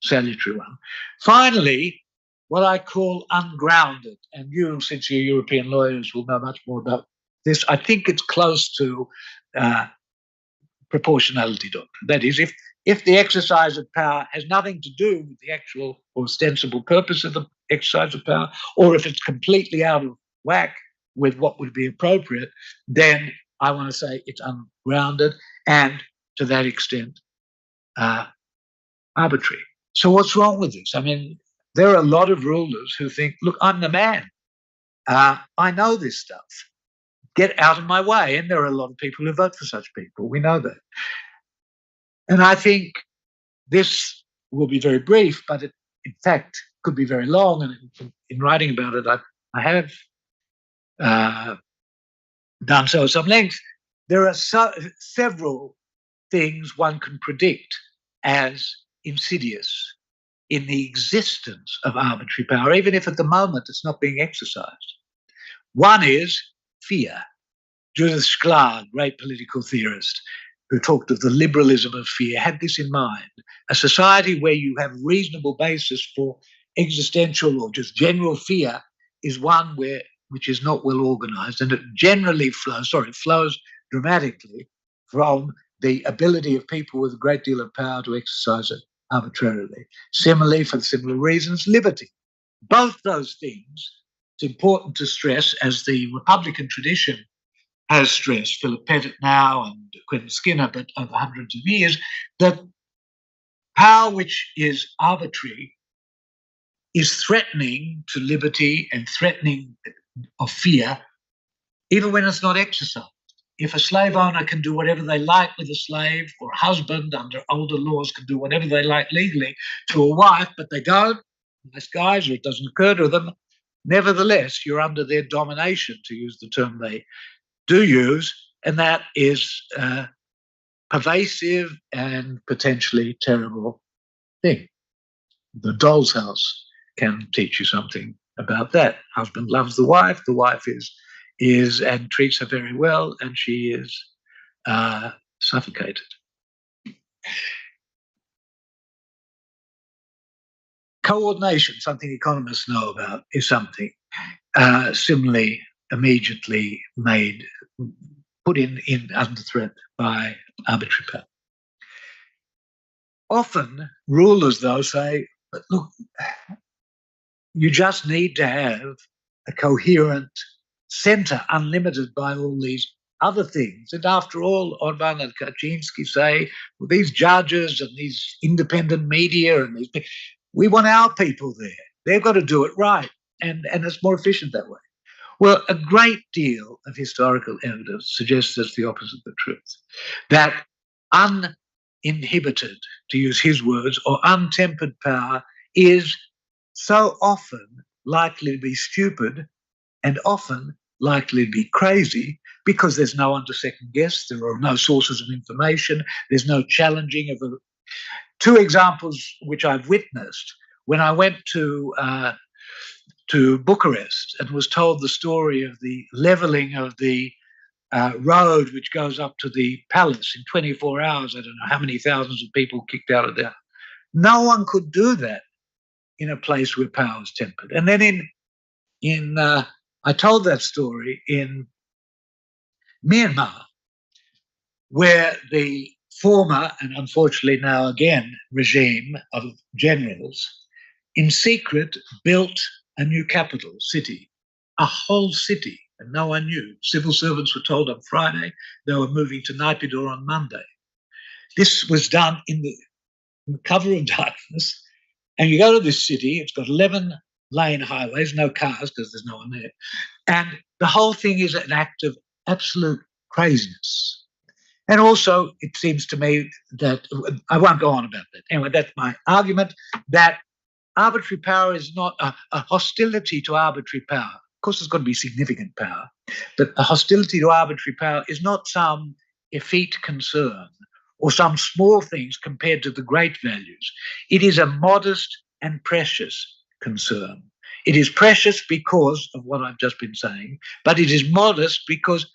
salutary one. Finally, what I call ungrounded, and you, since you're European lawyers, will know much more about this. I think it's close to proportionality doctrine. That is, if the exercise of power has nothing to do with the actual or ostensible purpose of the exercise of power, or if it's completely out of whack with what would be appropriate, then I want to say it's ungrounded and, to that extent, arbitrary. So what's wrong with this? I mean, there are a lot of rulers who think, look, I'm the man. I know this stuff. Get out of my way. And there are a lot of people who vote for such people. We know that. And I think this will be very brief, but it, in fact, could be very long. And in writing about it, I have done so at some length. There are several things one can predict as insidious in the existence of arbitrary power, even if at the moment it's not being exercised. One is fear. Judith Shklar, great political theorist, who talked of the liberalism of fear, had this in mind. A society where you have reasonable basis for existential or just general fear is one which is not well organized, and it generally flows dramatically from the ability of people with a great deal of power to exercise it arbitrarily. Similarly, for similar reasons, liberty. Both those things, it's important to stress, as the Republican tradition has stressed, Philip Pettit now and Quentin Skinner, but over hundreds of years, that power which is arbitrary is threatening to liberty and threatening of fear, even when it's not exercised. If a slave owner can do whatever they like with a slave, or a husband under older laws can do whatever they like legally to a wife, but they don't, nice guys, or it doesn't occur to them, nevertheless, you're under their domination, to use the term they do use, and that is a pervasive and potentially terrible thing. The Doll's House can teach you something about that. Husband loves the wife is and treats her very well, and she is suffocated. Coordination, something economists know about, is something similarly immediately put in under threat by arbitrary power. Often rulers, though, say, look, you just need to have a coherent center unlimited by all these other things. And after all, Orban and Kaczynski say, well, these judges and these independent media and these, we want our people there. They've got to do it right. And it's more efficient that way. Well, a great deal of historical evidence suggests that's the opposite of the truth. That uninhibited, to use his words, or untempered power is so often likely to be stupid and often likely to be crazy, because there's no one to second guess, there are no sources of information, there's no challenging of a... Two examples which I've witnessed when I went to Bucharest and was told the story of the leveling of the road which goes up to the palace in 24 hours. I don't know how many thousands of people kicked out of there. No one could do that in a place where power is tempered. And then I told that story in Myanmar, where the former and unfortunately now again regime of generals in secret built a new capital city, a whole city, and no one knew. Civil servants were told on Friday they were moving to Naypyidaw on Monday. This was done in the cover of darkness, and you go to this city, it's got 11 lane highways, no cars because there's no one there, and the whole thing is an act of absolute craziness. And also, it seems to me that, I won't go on about that. Anyway, that's my argument, that arbitrary power is not a hostility to arbitrary power. Of course, there's got to be significant power, but a hostility to arbitrary power is not some effete concern or some small things compared to the great values. It is a modest and precious concern. It is precious because of what I've just been saying, but it is modest because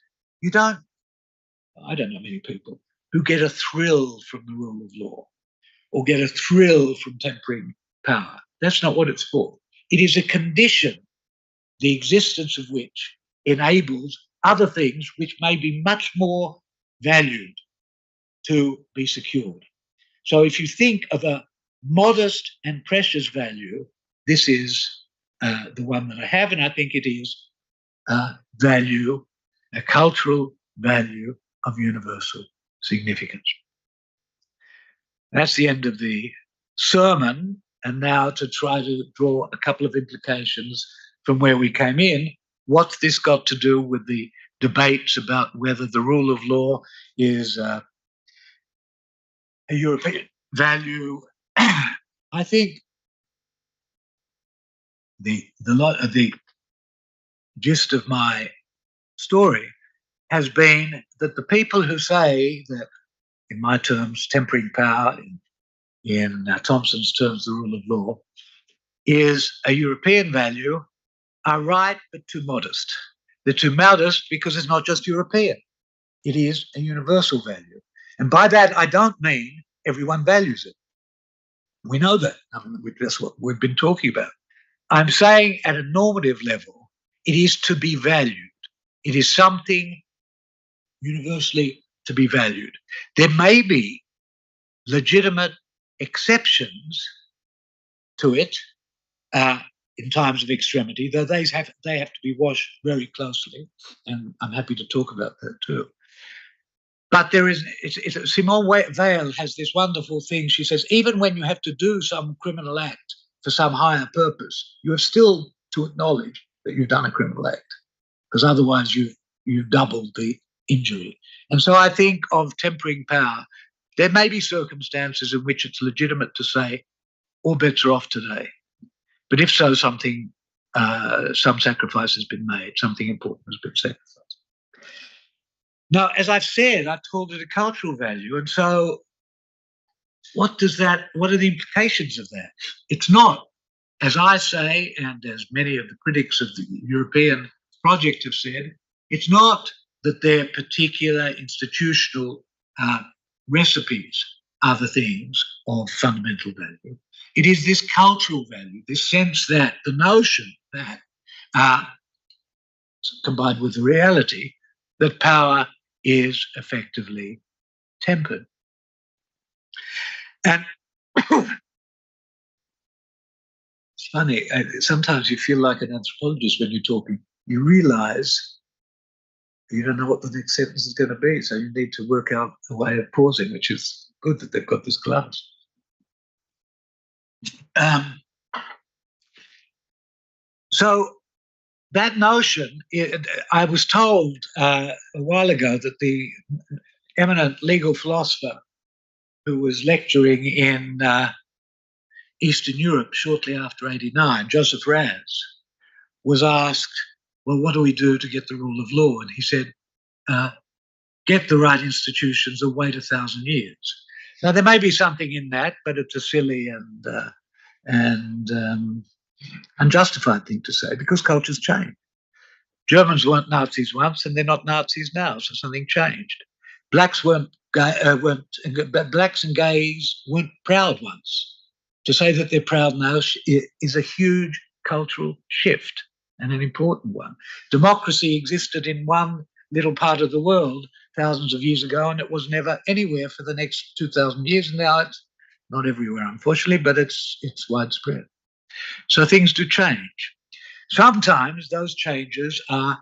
I don't know many people who get a thrill from the rule of law or get a thrill from tempering power. That's not what it's for. It is a condition, the existence of which enables other things which may be much more valued to be secured. So if you think of a modest and precious value, this is the one that I have, and I think it is a value, a cultural value of universal significance. That's the end of the sermon. And now to try to draw a couple of implications from where we came in. What's this got to do with the debates about whether the rule of law is a European value? I think the gist of my story has been that the people who say that, in my terms, tempering power, in Thompson's terms, the rule of law, is a European value, are right, but too modest. They're too modest because it's not just European. It is a universal value. And by that, I don't mean everyone values it. We know that. That's what we've been talking about. I'm saying at a normative level, it is to be valued. It is something universally to be valued. There may be legitimate exceptions to it in times of extremity, though they have to be watched very closely, and I'm happy to talk about that too. But there is, Simone Weil has this wonderful thing. She says, even when you have to do some criminal act for some higher purpose, you have still to acknowledge that you've done a criminal act, because otherwise you've doubled the injury. And so I think of tempering power. There may be circumstances in which it's legitimate to say, all bets are off today. But if so, some sacrifice has been made, something important has been sacrificed. Now, as I've said, I've called it a cultural value. And so what are the implications of that? It's not, as I say, and as many of the critics of the European project have said, it's not that their particular institutional recipes are the things of fundamental value. It is this cultural value, this sense that the notion that, combined with the reality, that power is effectively tempered. And it's funny, sometimes you feel like an anthropologist when you're talking. You realize you don't know what the next sentence is going to be, so you need to work out a way of pausing, which is good that they've got this class. So that notion, I was told a while ago that the eminent legal philosopher who was lecturing in Eastern Europe shortly after 89, Joseph Raz, was asked, well, what do we do to get the rule of law? And he said, get the right institutions or wait 1,000 years. Now, there may be something in that, but it's a silly and unjustified thing to say because cultures change. Germans weren't Nazis once, and they're not Nazis now, so something changed. Blacks and gays weren't proud once. To say that they're proud now is a huge cultural shift and an important one. Democracy existed in one little part of the world thousands of years ago, and it was never anywhere for the next 2,000 years. And now it's not everywhere, unfortunately, but it's widespread. So things do change. Sometimes those changes are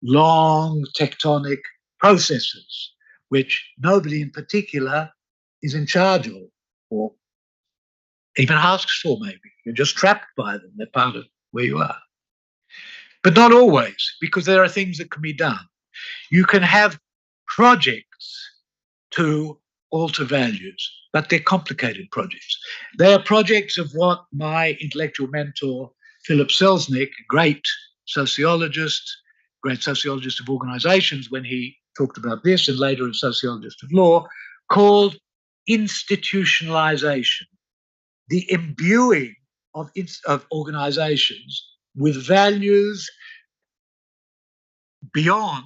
long tectonic processes, which nobody in particular is in charge of, or even asks for, maybe. You're just trapped by them. They're part of where you are. But not always, because there are things that can be done. You can have projects to alter values, but they're complicated projects. They are projects of what my intellectual mentor, Philip Selznick, great sociologist of organizations, when he talked about this, and later a sociologist of law, called institutionalization, the imbuing of organizations with values beyond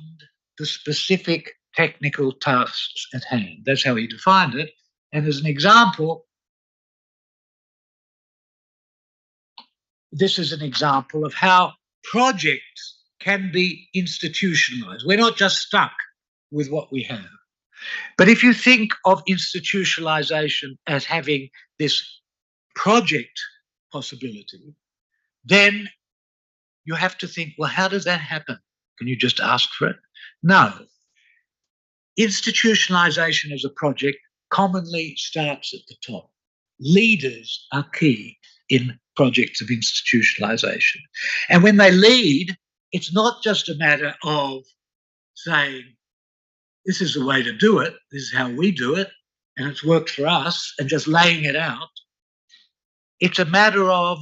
the specific technical tasks at hand. That's how he defined it. And as an example, this is an example of how projects can be institutionalized. We're not just stuck with what we have. But if you think of institutionalization as having this project possibility, then you have to think, well, how does that happen? Can you just ask for it? No. Institutionalization as a project commonly starts at the top. Leaders are key in projects of institutionalization. And when they lead, it's not just a matter of saying, this is the way to do it, this is how we do it, and it's worked for us, and just laying it out. It's a matter of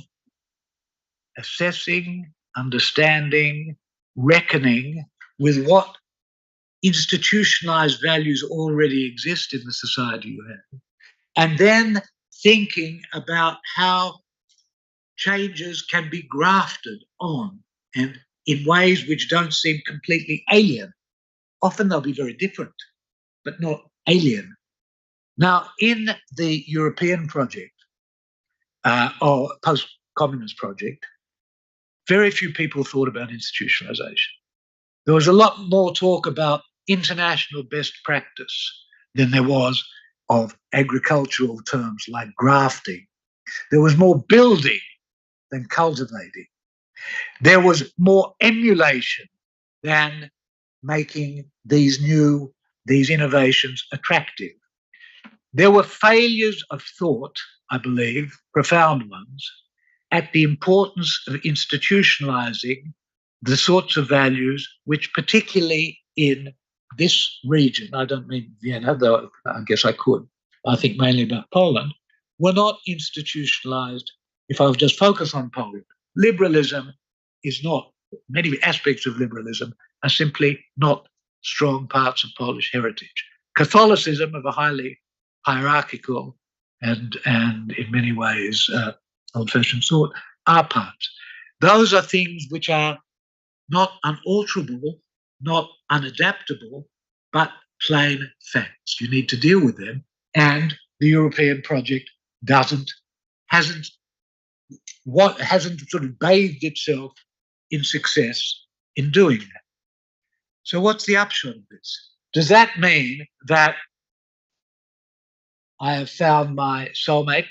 assessing, understanding, reckoning with what institutionalized values already exist in the society you have, and then thinking about how changes can be grafted on and in ways which don't seem completely alien. Often they'll be very different, but not alien. Now, in the European project, or post-communist project, very few people thought about institutionalization. There was a lot more talk about international best practice than there was of agricultural terms like grafting. There was more building than cultivating. There was more emulation than making these innovations attractive. There were failures of thought, I believe, profound ones, at the importance of institutionalizing the sorts of values which, particularly in this region, I don't mean Vienna, though I guess I could, I think mainly about Poland, were not institutionalized. If I would just focus on Poland, liberalism is not, many aspects of liberalism are simply not strong parts of Polish heritage. Catholicism of a highly hierarchical and in many ways old-fashioned sort are parts. Those are things which are not unalterable, not unadaptable, but plain facts. You need to deal with them, and the European project hasn't sort of bathed itself in success in doing that. So what's the upshot of this? Does that mean that I have found my soulmate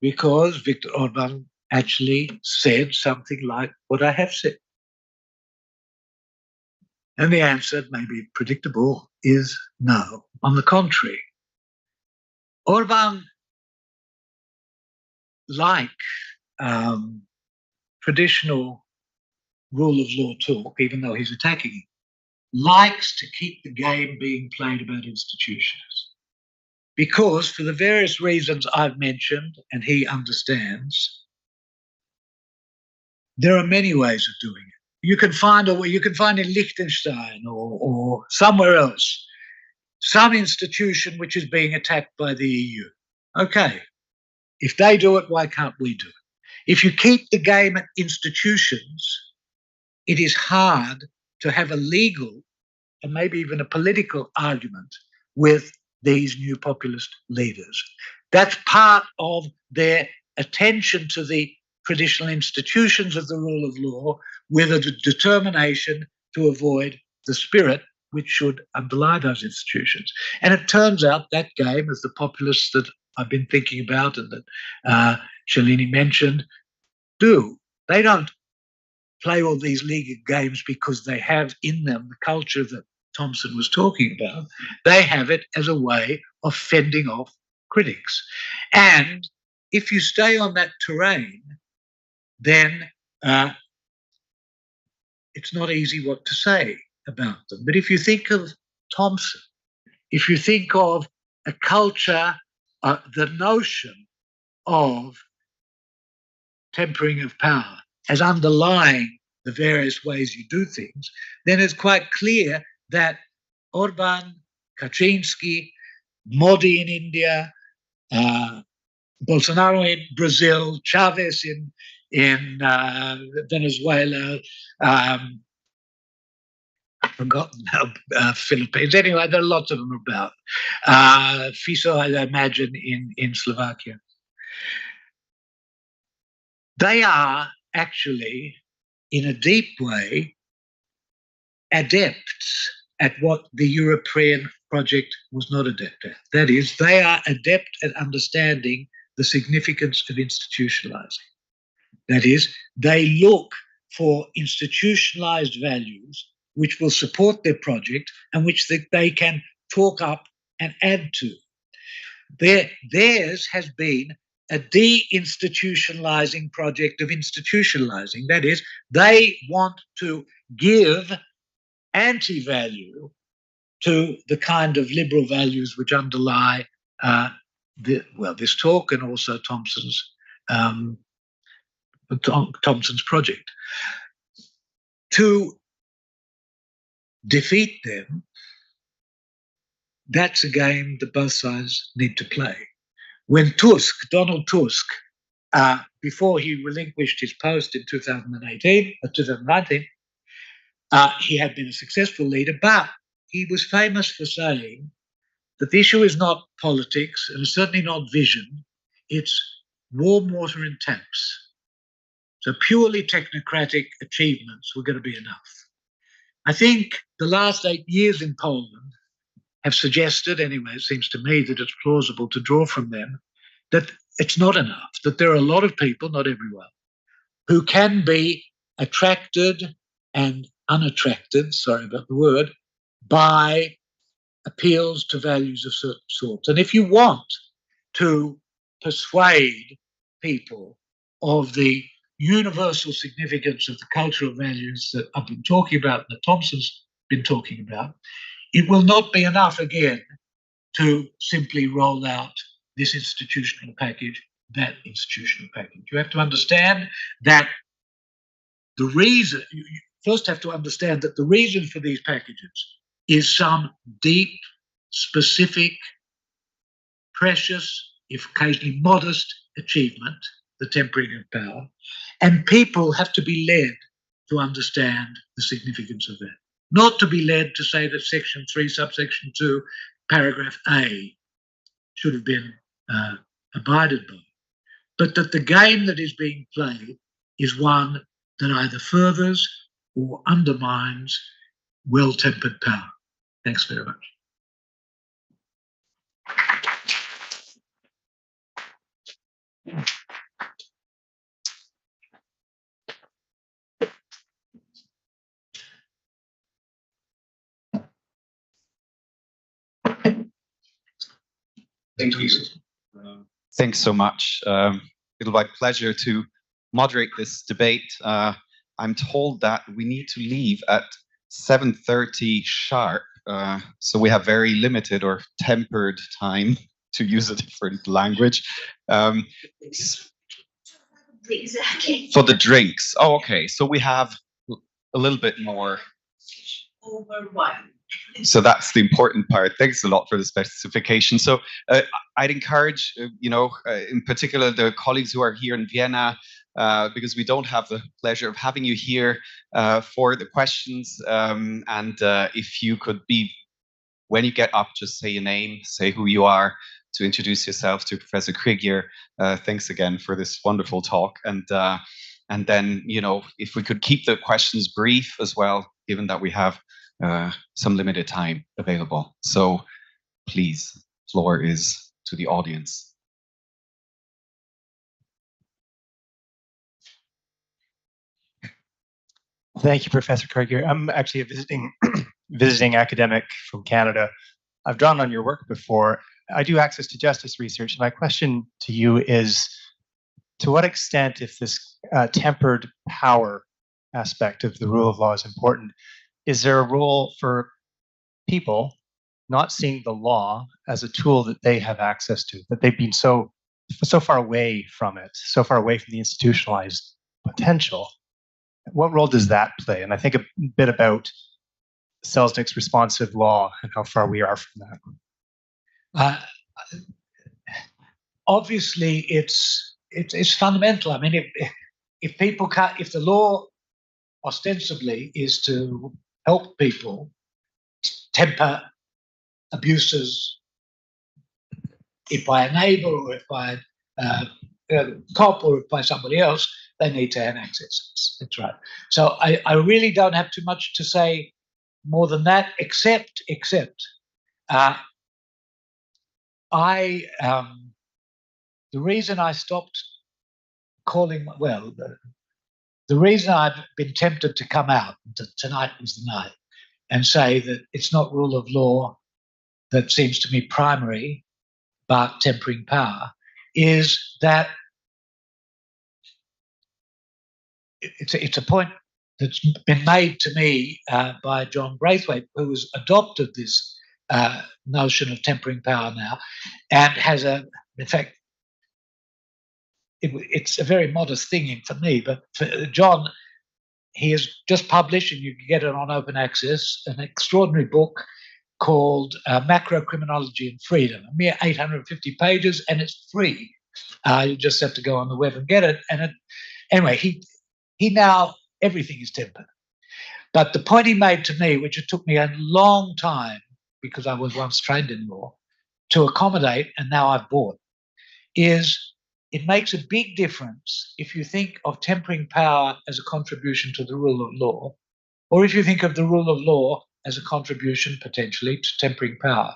because Viktor Orban actually said something like what I have said? And the answer, maybe predictable, is no. On the contrary, Orban, like traditional rule of law talk, even though he's attacking it, likes to keep the game being played about institutions. Because for the various reasons I've mentioned, and he understands, there are many ways of doing it. You can find in Liechtenstein or somewhere else some institution which is being attacked by the EU. Okay, if they do it, why can't we do it? If you keep the game at institutions, it is hard to have a legal and maybe even a political argument with these new populist leaders. That's part of their attention to the traditional institutions of the rule of law with a determination to avoid the spirit which should underlie those institutions. And it turns out that game, as the populists that I've been thinking about and that Shalini mentioned, do. They don't play all these legal games because they have in them the culture that Thompson was talking about. They have it as a way of fending off critics. And if you stay on that terrain, then it's not easy what to say about them. But if you think of Thompson, if you think of a culture, the notion of tempering of power as underlying the various ways you do things, then it's quite clear that Orban, Kaczynski, Modi in India, Bolsonaro in Brazil, Chavez in Venezuela, forgotten now. Philippines. Anyway, there are lots of them about. FISO, I imagine, in Slovakia. They are actually, in a deep way, adepts at what the European project was not adept at. That is, they are adept at understanding the significance of institutionalizing. That is, they look for institutionalized values which will support their project and which they can talk up and add to. Theirs has been a de-institutionalizing project of institutionalizing. That is, they want to give anti-value to the kind of liberal values which underlie this talk and also Thompson's project. To defeat them, that's a game that both sides need to play. When Donald Tusk, before he relinquished his post in 2019, he had been a successful leader, but he was famous for saying that the issue is not politics and certainly not vision, it's warm water and taps. So purely technocratic achievements were going to be enough. I think the last 8 years in Poland have suggested, anyway, it seems to me that it's plausible to draw from them, that it's not enough, that there are a lot of people, not everyone, who can be attracted and unattracted, sorry about the word, by appeals to values of certain sorts. And if you want to persuade people of the universal significance of the cultural values that I've been talking about, that Thompson's been talking about, it will not be enough again to simply roll out this institutional package, that institutional package. You have to understand that the reason, you first have to understand that the reason for these packages is some deep, specific, precious, if occasionally modest achievement, the tempering of power, and people have to be led to understand the significance of that. Not to be led to say that Section 3, subsection 2, paragraph A should have been abided by, but that the game that is being played is one that either furthers or undermines well-tempered power. Thanks very much. Thank you. Thanks so much. It'll be my pleasure to moderate this debate. I'm told that we need to leave at 7:30 sharp, so we have very limited or tempered time, to use a different language. Exactly. For the drinks. Oh, okay. So we have a little bit more. Over one. So that's the important part. Thanks a lot for the specification. So I'd encourage, in particular, the colleagues who are here in Vienna, because we don't have the pleasure of having you here for the questions. And if you could be, when you get up, just say your name, say who you are, to introduce yourself to Professor Krieger. Thanks again for this wonderful talk. And then, if we could keep the questions brief as well, given that we have some limited time available. So please, floor is to the audience. Thank you, Professor Krieger. I'm actually a visiting academic from Canada. I've drawn on your work before. I do access to justice research. My question to you is, to what extent, if this tempered power aspect of the rule of law is important, is there a role for people not seeing the law as a tool that they have access to, that they've been so far away from it, so far away from the institutionalized potential? What role does that play? And I think a bit about Selznick's responsive law and how far we are from that. Obviously, it's fundamental. I mean, if the law ostensibly is to help people temper abuses, if by a neighbor or if by a cop or if by somebody else, they need to have access. That's right. So I really don't have too much to say more than that, except I the reason I stopped calling, well, the reason I've been tempted to come out, tonight was the night, and say that it's not rule of law that seems to me primary, but tempering power, is that it's a point that's been made to me by John Braithwaite, who has adopted this notion of tempering power now, and has in fact, it's a very modest thing for me, but for John, he has just published, and you can get it on open access, an extraordinary book called Macro Criminology and Freedom, a mere 850 pages, and it's free. You just have to go on the web and get it. And anyway, he now, everything is tempered. But the point he made to me, which it took me a long time, because I was once trained in law, to accommodate, and now I've bought, is it makes a big difference if you think of tempering power as a contribution to the rule of law, or if you think of the rule of law as a contribution potentially to tempering power.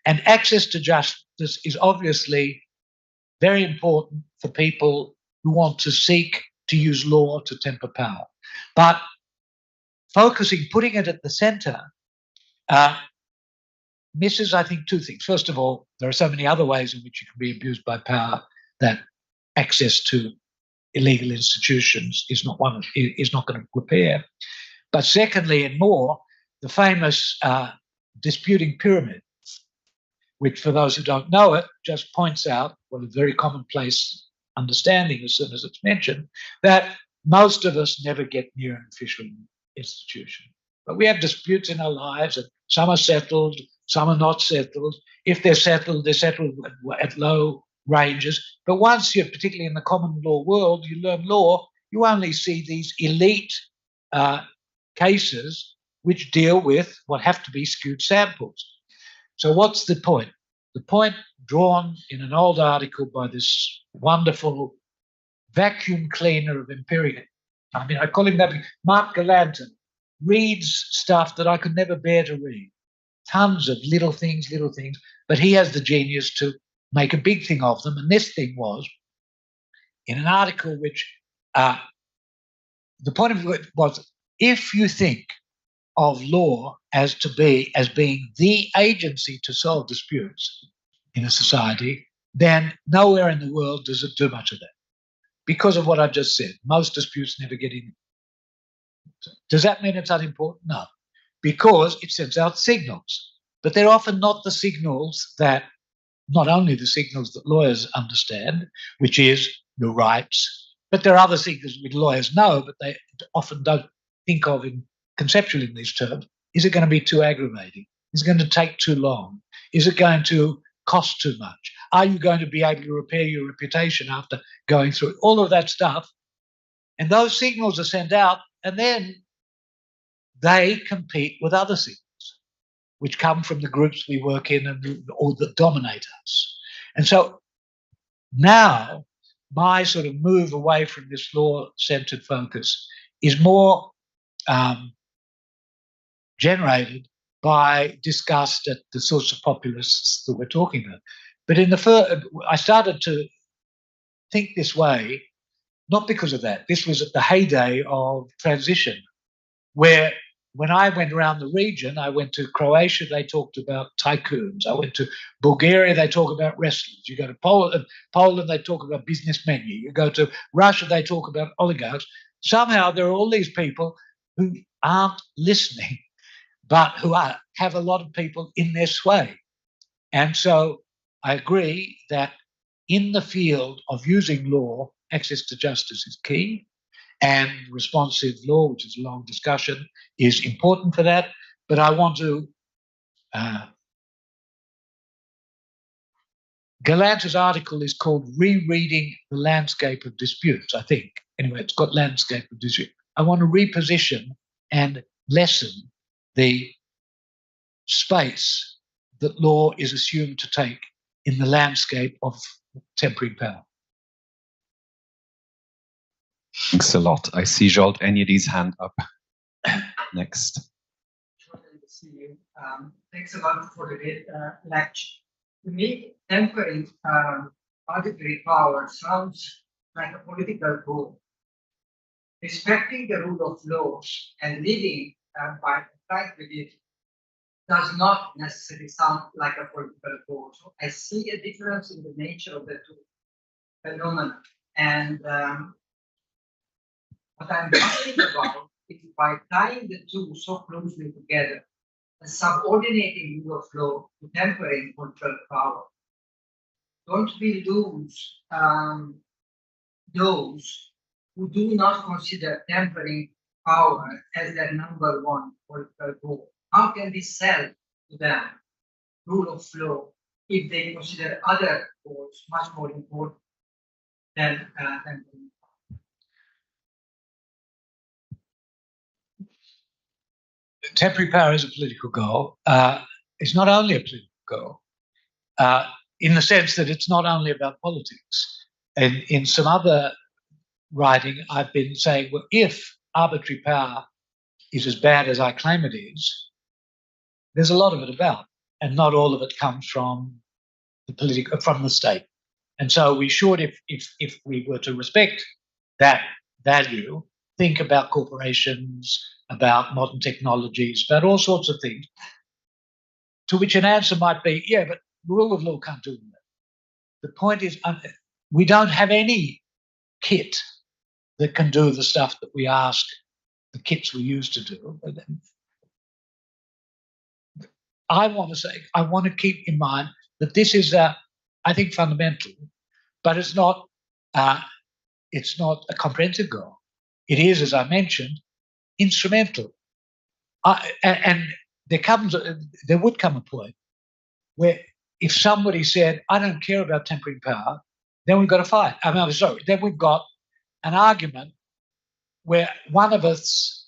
And access to justice is obviously very important for people who want to seek to use law to temper power. But putting it at the center, misses, I think, two things. First of all, there are so many other ways in which you can be abused by power that access to illegal institutions is not going to repair. But secondly, and more, the famous disputing pyramid, which for those who don't know it, just points out, well, a very commonplace understanding as soon as it's mentioned, that most of us never get near an official institution. But we have disputes in our lives, and some are settled, some are not settled. If they're settled at low ranges. But once you're particularly in the common law world, you learn law, you only see these elite cases which deal with what have to be skewed samples. So what's the point? The point drawn in an old article by this wonderful vacuum cleaner of empirical, I mean, I call him that, Mark Galanter, reads stuff that I could never bear to read. Tons of little things, but he has the genius to make a big thing of them. And this thing was in an article which the point of it was, if you think of law as being the agency to solve disputes in a society, then nowhere in the world does it do much of that. Because of what I've just said, most disputes never get in. Does that mean it's unimportant? No, because it sends out signals, but they're often not the signals that, not only the signals that lawyers understand, which is your rights, but there are other signals which lawyers know, but they often don't think of conceptually in these terms. Is it going to be too aggravating? Is it going to take too long? Is it going to cost too much? Are you going to be able to repair your reputation after going through all of that stuff? And those signals are sent out, and then they compete with other signals which come from the groups we work in or that dominate us. And so now my sort of move away from this law-centered focus is more generated by disgust at the sorts of populists that we're talking about. But I started to think this way, not because of that. This was at the heyday of transition, where when I went around the region, I went to Croatia, they talked about tycoons. I went to Bulgaria, they talk about wrestlers. You go to Poland, they talk about businessmen. You go to Russia, they talk about oligarchs. Somehow there are all these people who aren't listening, but who have a lot of people in their sway. And so I agree that in the field of using law, access to justice is key. And responsive law, which is a long discussion, is important for that. But I want to Galanter's article is called Rereading the Landscape of Disputes, I think. Anyway, it's got landscape of dispute. I want to reposition and lessen the space that law is assumed to take in the landscape of tempering power. Thanks a lot. I see Jolt Enyedi's hand up next. Thanks a lot for the lecture. To me, tempering arbitrary power sounds like a political goal. Respecting the rule of law and living by compliance with it does not necessarily sound like a political goal. So I see a difference in the nature of the two phenomena. And what I'm talking about is by tying the two so closely together and subordinating rule of law to tempering control power. Don't we lose those who do not consider tempering power as their number one political goal? How can we sell to them rule of law if they consider other goals much more important than tempering? Temporary power is a political goal. It's not only a political goal, in the sense that it's not only about politics. And in some other writing, I've been saying, well, if arbitrary power is as bad as I claim it is, there's a lot of it about, and not all of it comes from from the state. And so we should, if we were to respect that value, think about corporations, about modern technologies, about all sorts of things, to which an answer might be, yeah, but rule of law can't do that. The point is, we don't have any kit that can do the stuff that we ask the kits we used to do. I want to keep in mind that this is, I think, fundamental, but it's not a comprehensive goal. It is, as I mentioned, instrumental. And there would come a point where if somebody said, I don't care about tempering power, then we've got a fight. Then we've got an argument where one of us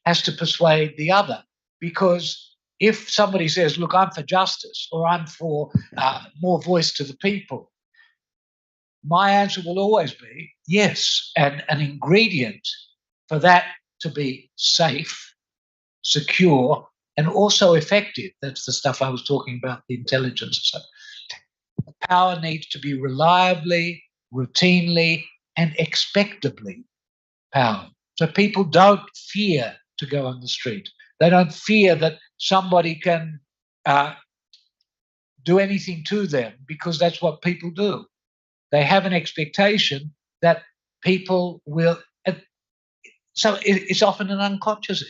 has to persuade the other. Because if somebody says, look, I'm for justice, or I'm for more voice to the people, my answer will always be yes. And an ingredient for that to be safe, secure, and also effective, that's the stuff I was talking about, the intelligence. So power needs to be reliably, routinely, and expectably powered. So people don't fear to go on the street. They don't fear that somebody can do anything to them, because that's what people do. They have an expectation that people will. So it's often an unconscious,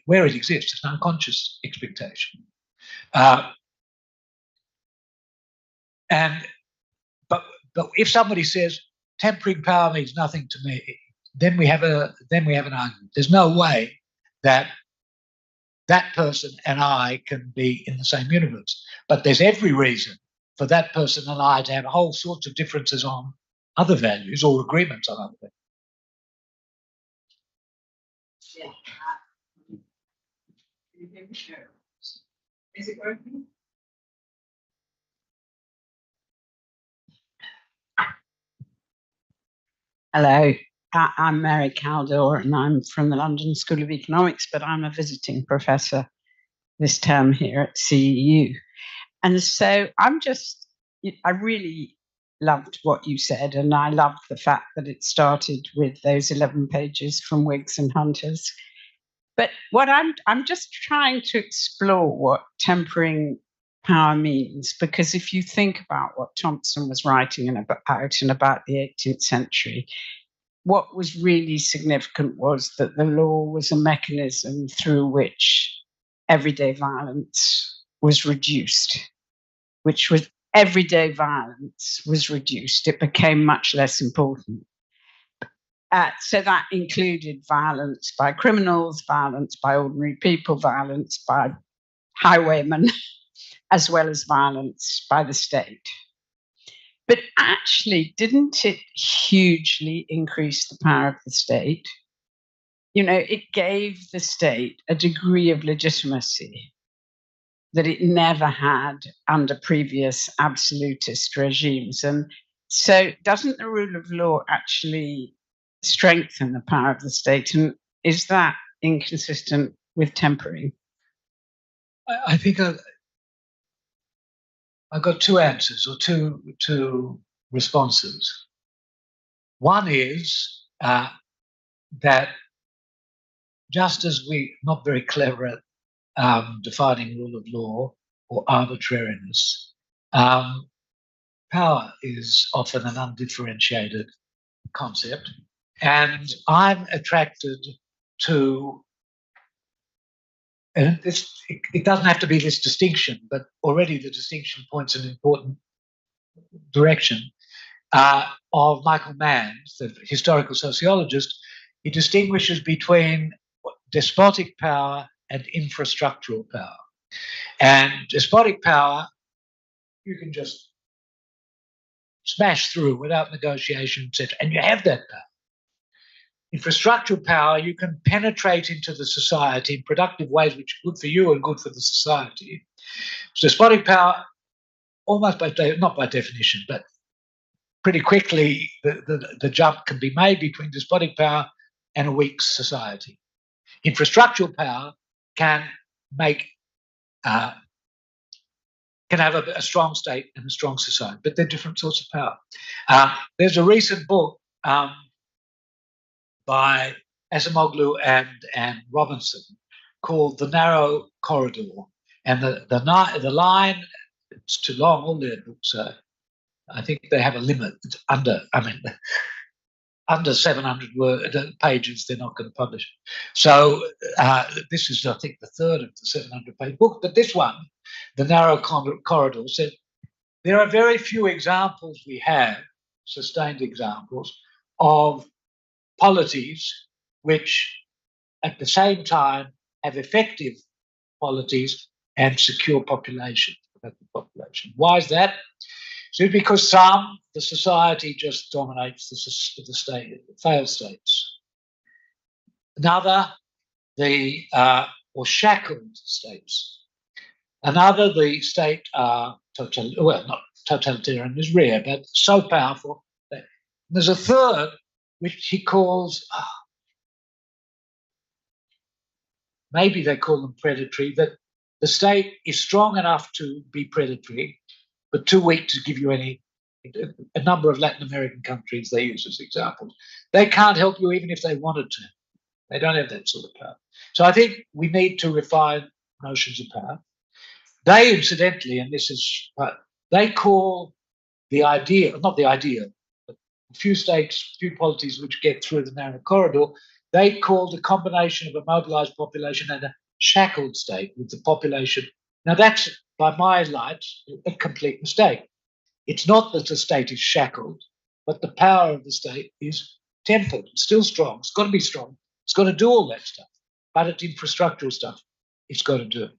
where it exists, it's an unconscious expectation. But if somebody says tempering power means nothing to me, then we have an argument. There's no way that that person and I can be in the same universe. But there's every reason for that person and I to have whole sorts of differences on other values or agreements on other values. Is it working? Hello, I'm Mary Caldor, and I'm from the London School of Economics, but I'm a visiting professor this term here at CEU. And so I really loved what you said, and I loved the fact that it started with those 11 pages from Whigs and Hunters. But what I'm just trying to explore what tempering power means, because if you think about what Thompson was writing in about the 18th century, what was really significant was that the law was a mechanism through which everyday violence was reduced, It became much less important. So that included violence by criminals, violence by ordinary people, violence by highwaymen, as well as violence by the state. But actually, didn't it hugely increase the power of the state? it gave the state a degree of legitimacy that it never had under previous absolutist regimes. And so, doesn't the rule of law actually strengthen the power of the state? And is that inconsistent with tempering? I think I've got two answers or two responses. One is that just as we're not very clever at defining rule of law or arbitrariness, power is often an undifferentiated concept. And I'm attracted to, and it doesn't have to be this distinction, but already the distinction points an important direction, of Michael Mann, the historical sociologist. He distinguishes between despotic power and infrastructural power. And despotic power, you can just smash through without negotiation, etc., and you have that power. Infrastructural power, you can penetrate into the society in productive ways which are good for you and good for the society. So despotic power, almost not by definition, but pretty quickly the jump can be made between despotic power and a weak society. Infrastructural power can have a strong state and a strong society, but they're different sorts of power. There's a recent book by Acemoglu and Robinson called The Narrow Corridor, and the line, it's too long. All their books are, I think they have a limit. It's under 700 pages, they're not going to publish it. So this is, I think, the third of the 700-page book. But this one, The Narrow Corridor, said there are very few examples we have, sustained examples, of polities which at the same time have effective polities and secure population. Why is that? So because the society just dominates the state, failed states. Another, or shackled states. Another, the state, not totalitarian is rare, but so powerful. There's a third, which he calls, maybe they call them predatory, that the state is strong enough to be predatory, but too weak to give you any. A number of Latin American countries they use as examples. They can't help you even if they wanted to. They don't have that sort of power. So I think we need to refine notions of power. They, incidentally, and this is, they call the idea, not the idea, but a few states, few polities which get through the narrow corridor, they call the combination of a mobilized population and a shackled state with the population. Now that's, by my lights, a complete mistake. It's not that the state is shackled, but the power of the state is tempered. It's still strong. It's got to be strong. It's got to do all that stuff. But it's infrastructural stuff it's got to do.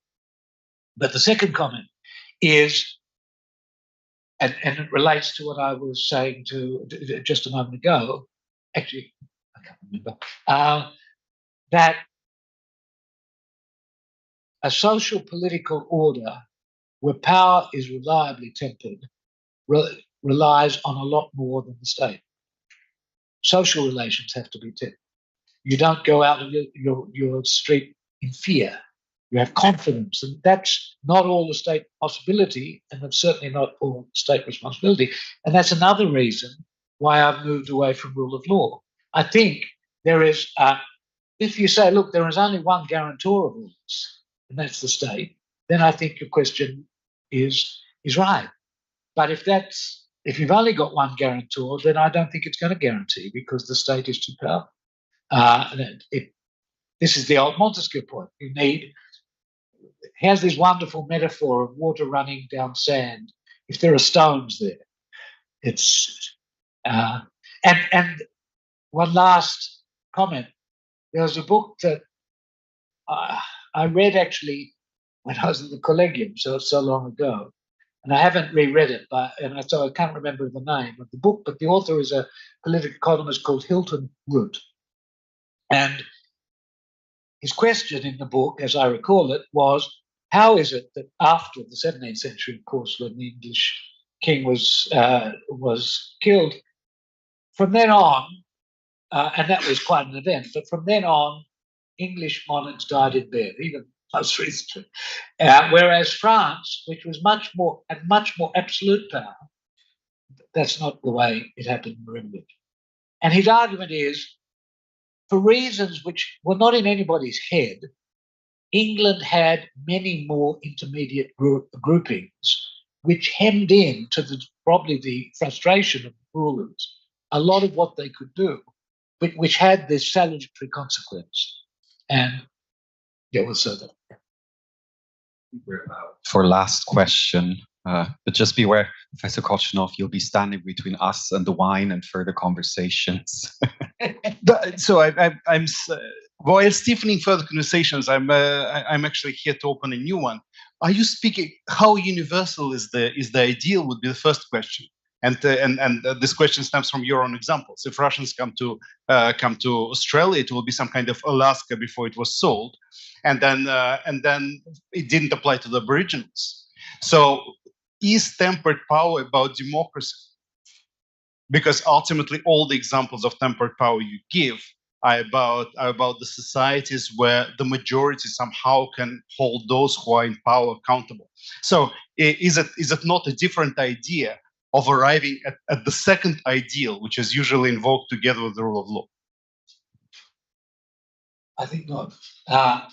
But the second comment is, and it relates to what I was saying just a moment ago, actually, I can't remember, that a social political order where power is reliably tempered relies on a lot more than the state. Social relations have to be tempered. You don't go out of your street in fear. You have confidence, and that's not all the state possibility, and it's certainly not all state responsibility. And that's another reason why I've moved away from rule of law. I think there is, if you say, look, there is only one guarantor of all this, and that's the state, then I think your question is right. But if you've only got one guarantor, then I don't think it's going to guarantee, because the state is too powerful. This is the old Montesquieu point. He has this wonderful metaphor of water running down sand. If there are stones there, it's and one last comment. There was a book that I read actually when I was in the Collegium, so long ago, and I haven't reread it, so I can't remember the name of the book. But the author is a political economist called Hilton Root, and his question in the book, as I recall it, was, how is it that after the 17th century, of course, when the English king was killed, from then on, and that was quite an event, but from then on, English monarchs died in bed, even most recently. Whereas France, which was had much more absolute power, that's not the way it happened in England. And his argument is, for reasons which were not in anybody's head, England had many more intermediate groupings, which hemmed in to probably the frustration of the rulers a lot of what they could do, which had this salutary consequence. And yeah, we'll say that. For last question, but just beware, Professor Kochanov, you'll be standing between us and the wine and further conversations. So I'm while stiffening further conversations, I'm actually here to open a new one. Are you speaking? How universal is the ideal? Would be the first question. And this question stems from your own examples. If Russians come to Australia, it will be some kind of Alaska before it was sold, and then it didn't apply to the Aboriginals. So, is tempered power about democracy? Because ultimately, all the examples of tempered power you give are about the societies where the majority somehow can hold those who are in power accountable. So, is it not a different idea of arriving at the second ideal, which is usually invoked together with the rule of law? I think not.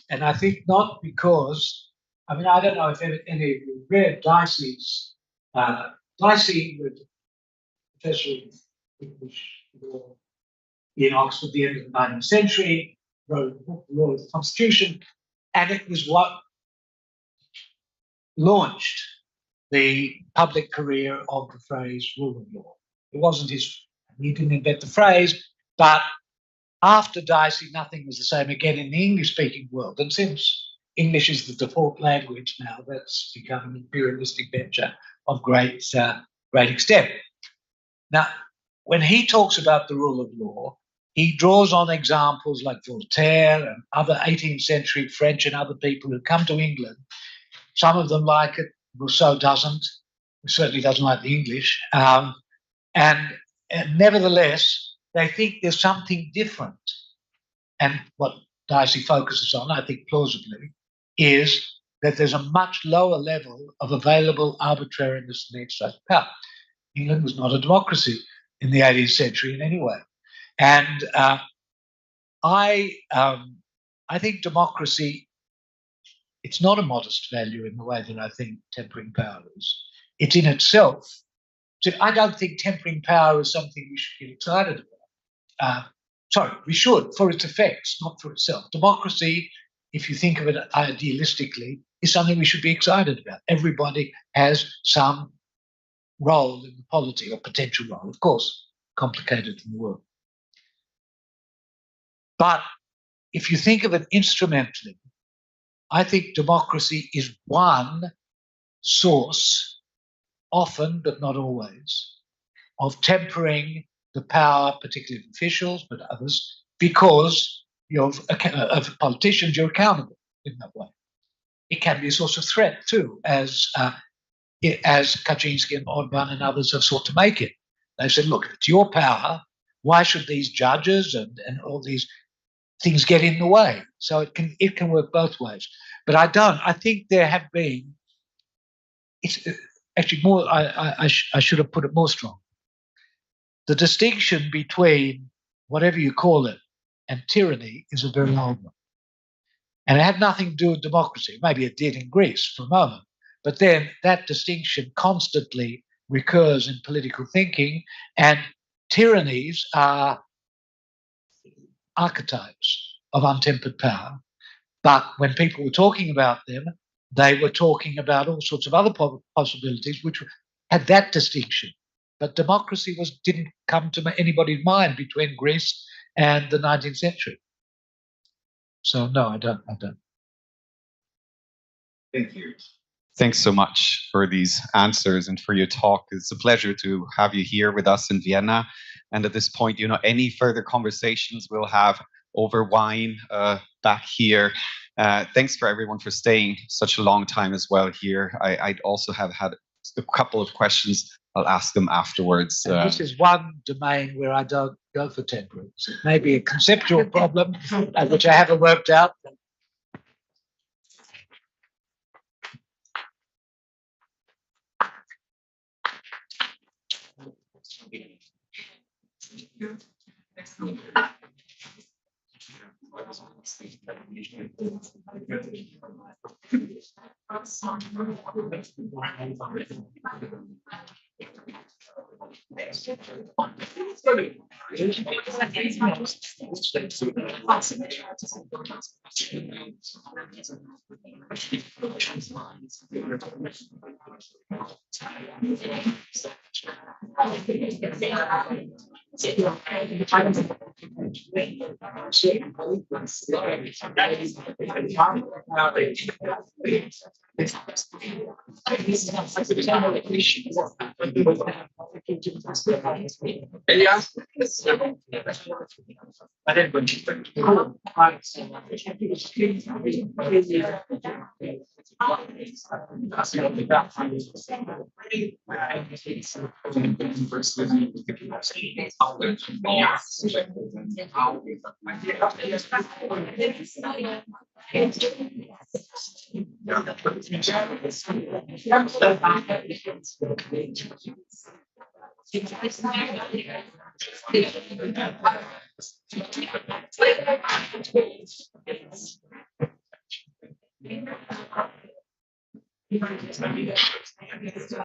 And I think not because, I mean, I don't know if any of you read Dicey's, Dicey, professor of English law in Oxford at the end of the 19th century, wrote a book, The Law of the Constitution, and it was what launched the public career of the phrase rule of law. It wasn't he didn't invent the phrase, but after Dicey, nothing was the same again in the English-speaking world. And since English is the default language now, that's become an imperialistic venture of great extent. Now, when he talks about the rule of law, he draws on examples like Voltaire and other 18th century French and other people who come to England. Some of them like it. Rousseau doesn't. He certainly doesn't like the English. And nevertheless, they think there's something different. And what Dicey focuses on, I think plausibly, is that there's a much lower level of available arbitrariness and exercise of power. England was not a democracy in the 18th century in any way. And I think democracy, it's not a modest value in the way that I think tempering power is. It's in itself. So I don't think tempering power is something we should get excited about. Sorry, we should, for its effects, not for itself. Democracy, if you think of it idealistically, is something we should be excited about. Everybody has some role in the polity, or potential role, of course, complicated in the world. But if you think of it instrumentally, I think democracy is one source, often but not always, of tempering the power, particularly of officials, but others, because of politicians, you're accountable in that way. It can be a source of threat too, as Kaczynski and Orban and others have sought to make it. They've said, look, if it's your power, why should these judges and all these things get in the way? So it can work both ways. But I think there have been, it's actually more, I should have put it more strong. The distinction between whatever you call it and tyranny is a very old one. And it had nothing to do with democracy. Maybe it did in Greece for a moment. But then that distinction constantly recurs in political thinking, and tyrannies are archetypes of untempered power. But when people were talking about them, they were talking about all sorts of other possibilities which had that distinction. But democracy didn't come to anybody's mind between Greece and the 19th century. So no, I don't. Thank you. Thanks so much for these answers and for your talk. It's a pleasure to have you here with us in Vienna. And at this point, any further conversations we'll have over wine back here. Thanks for everyone for staying such a long time as well here. I'd also have had a couple of questions. I'll ask them afterwards. And this is one domain where I don't go for temperance. It may be a conceptual problem, which I haven't worked out.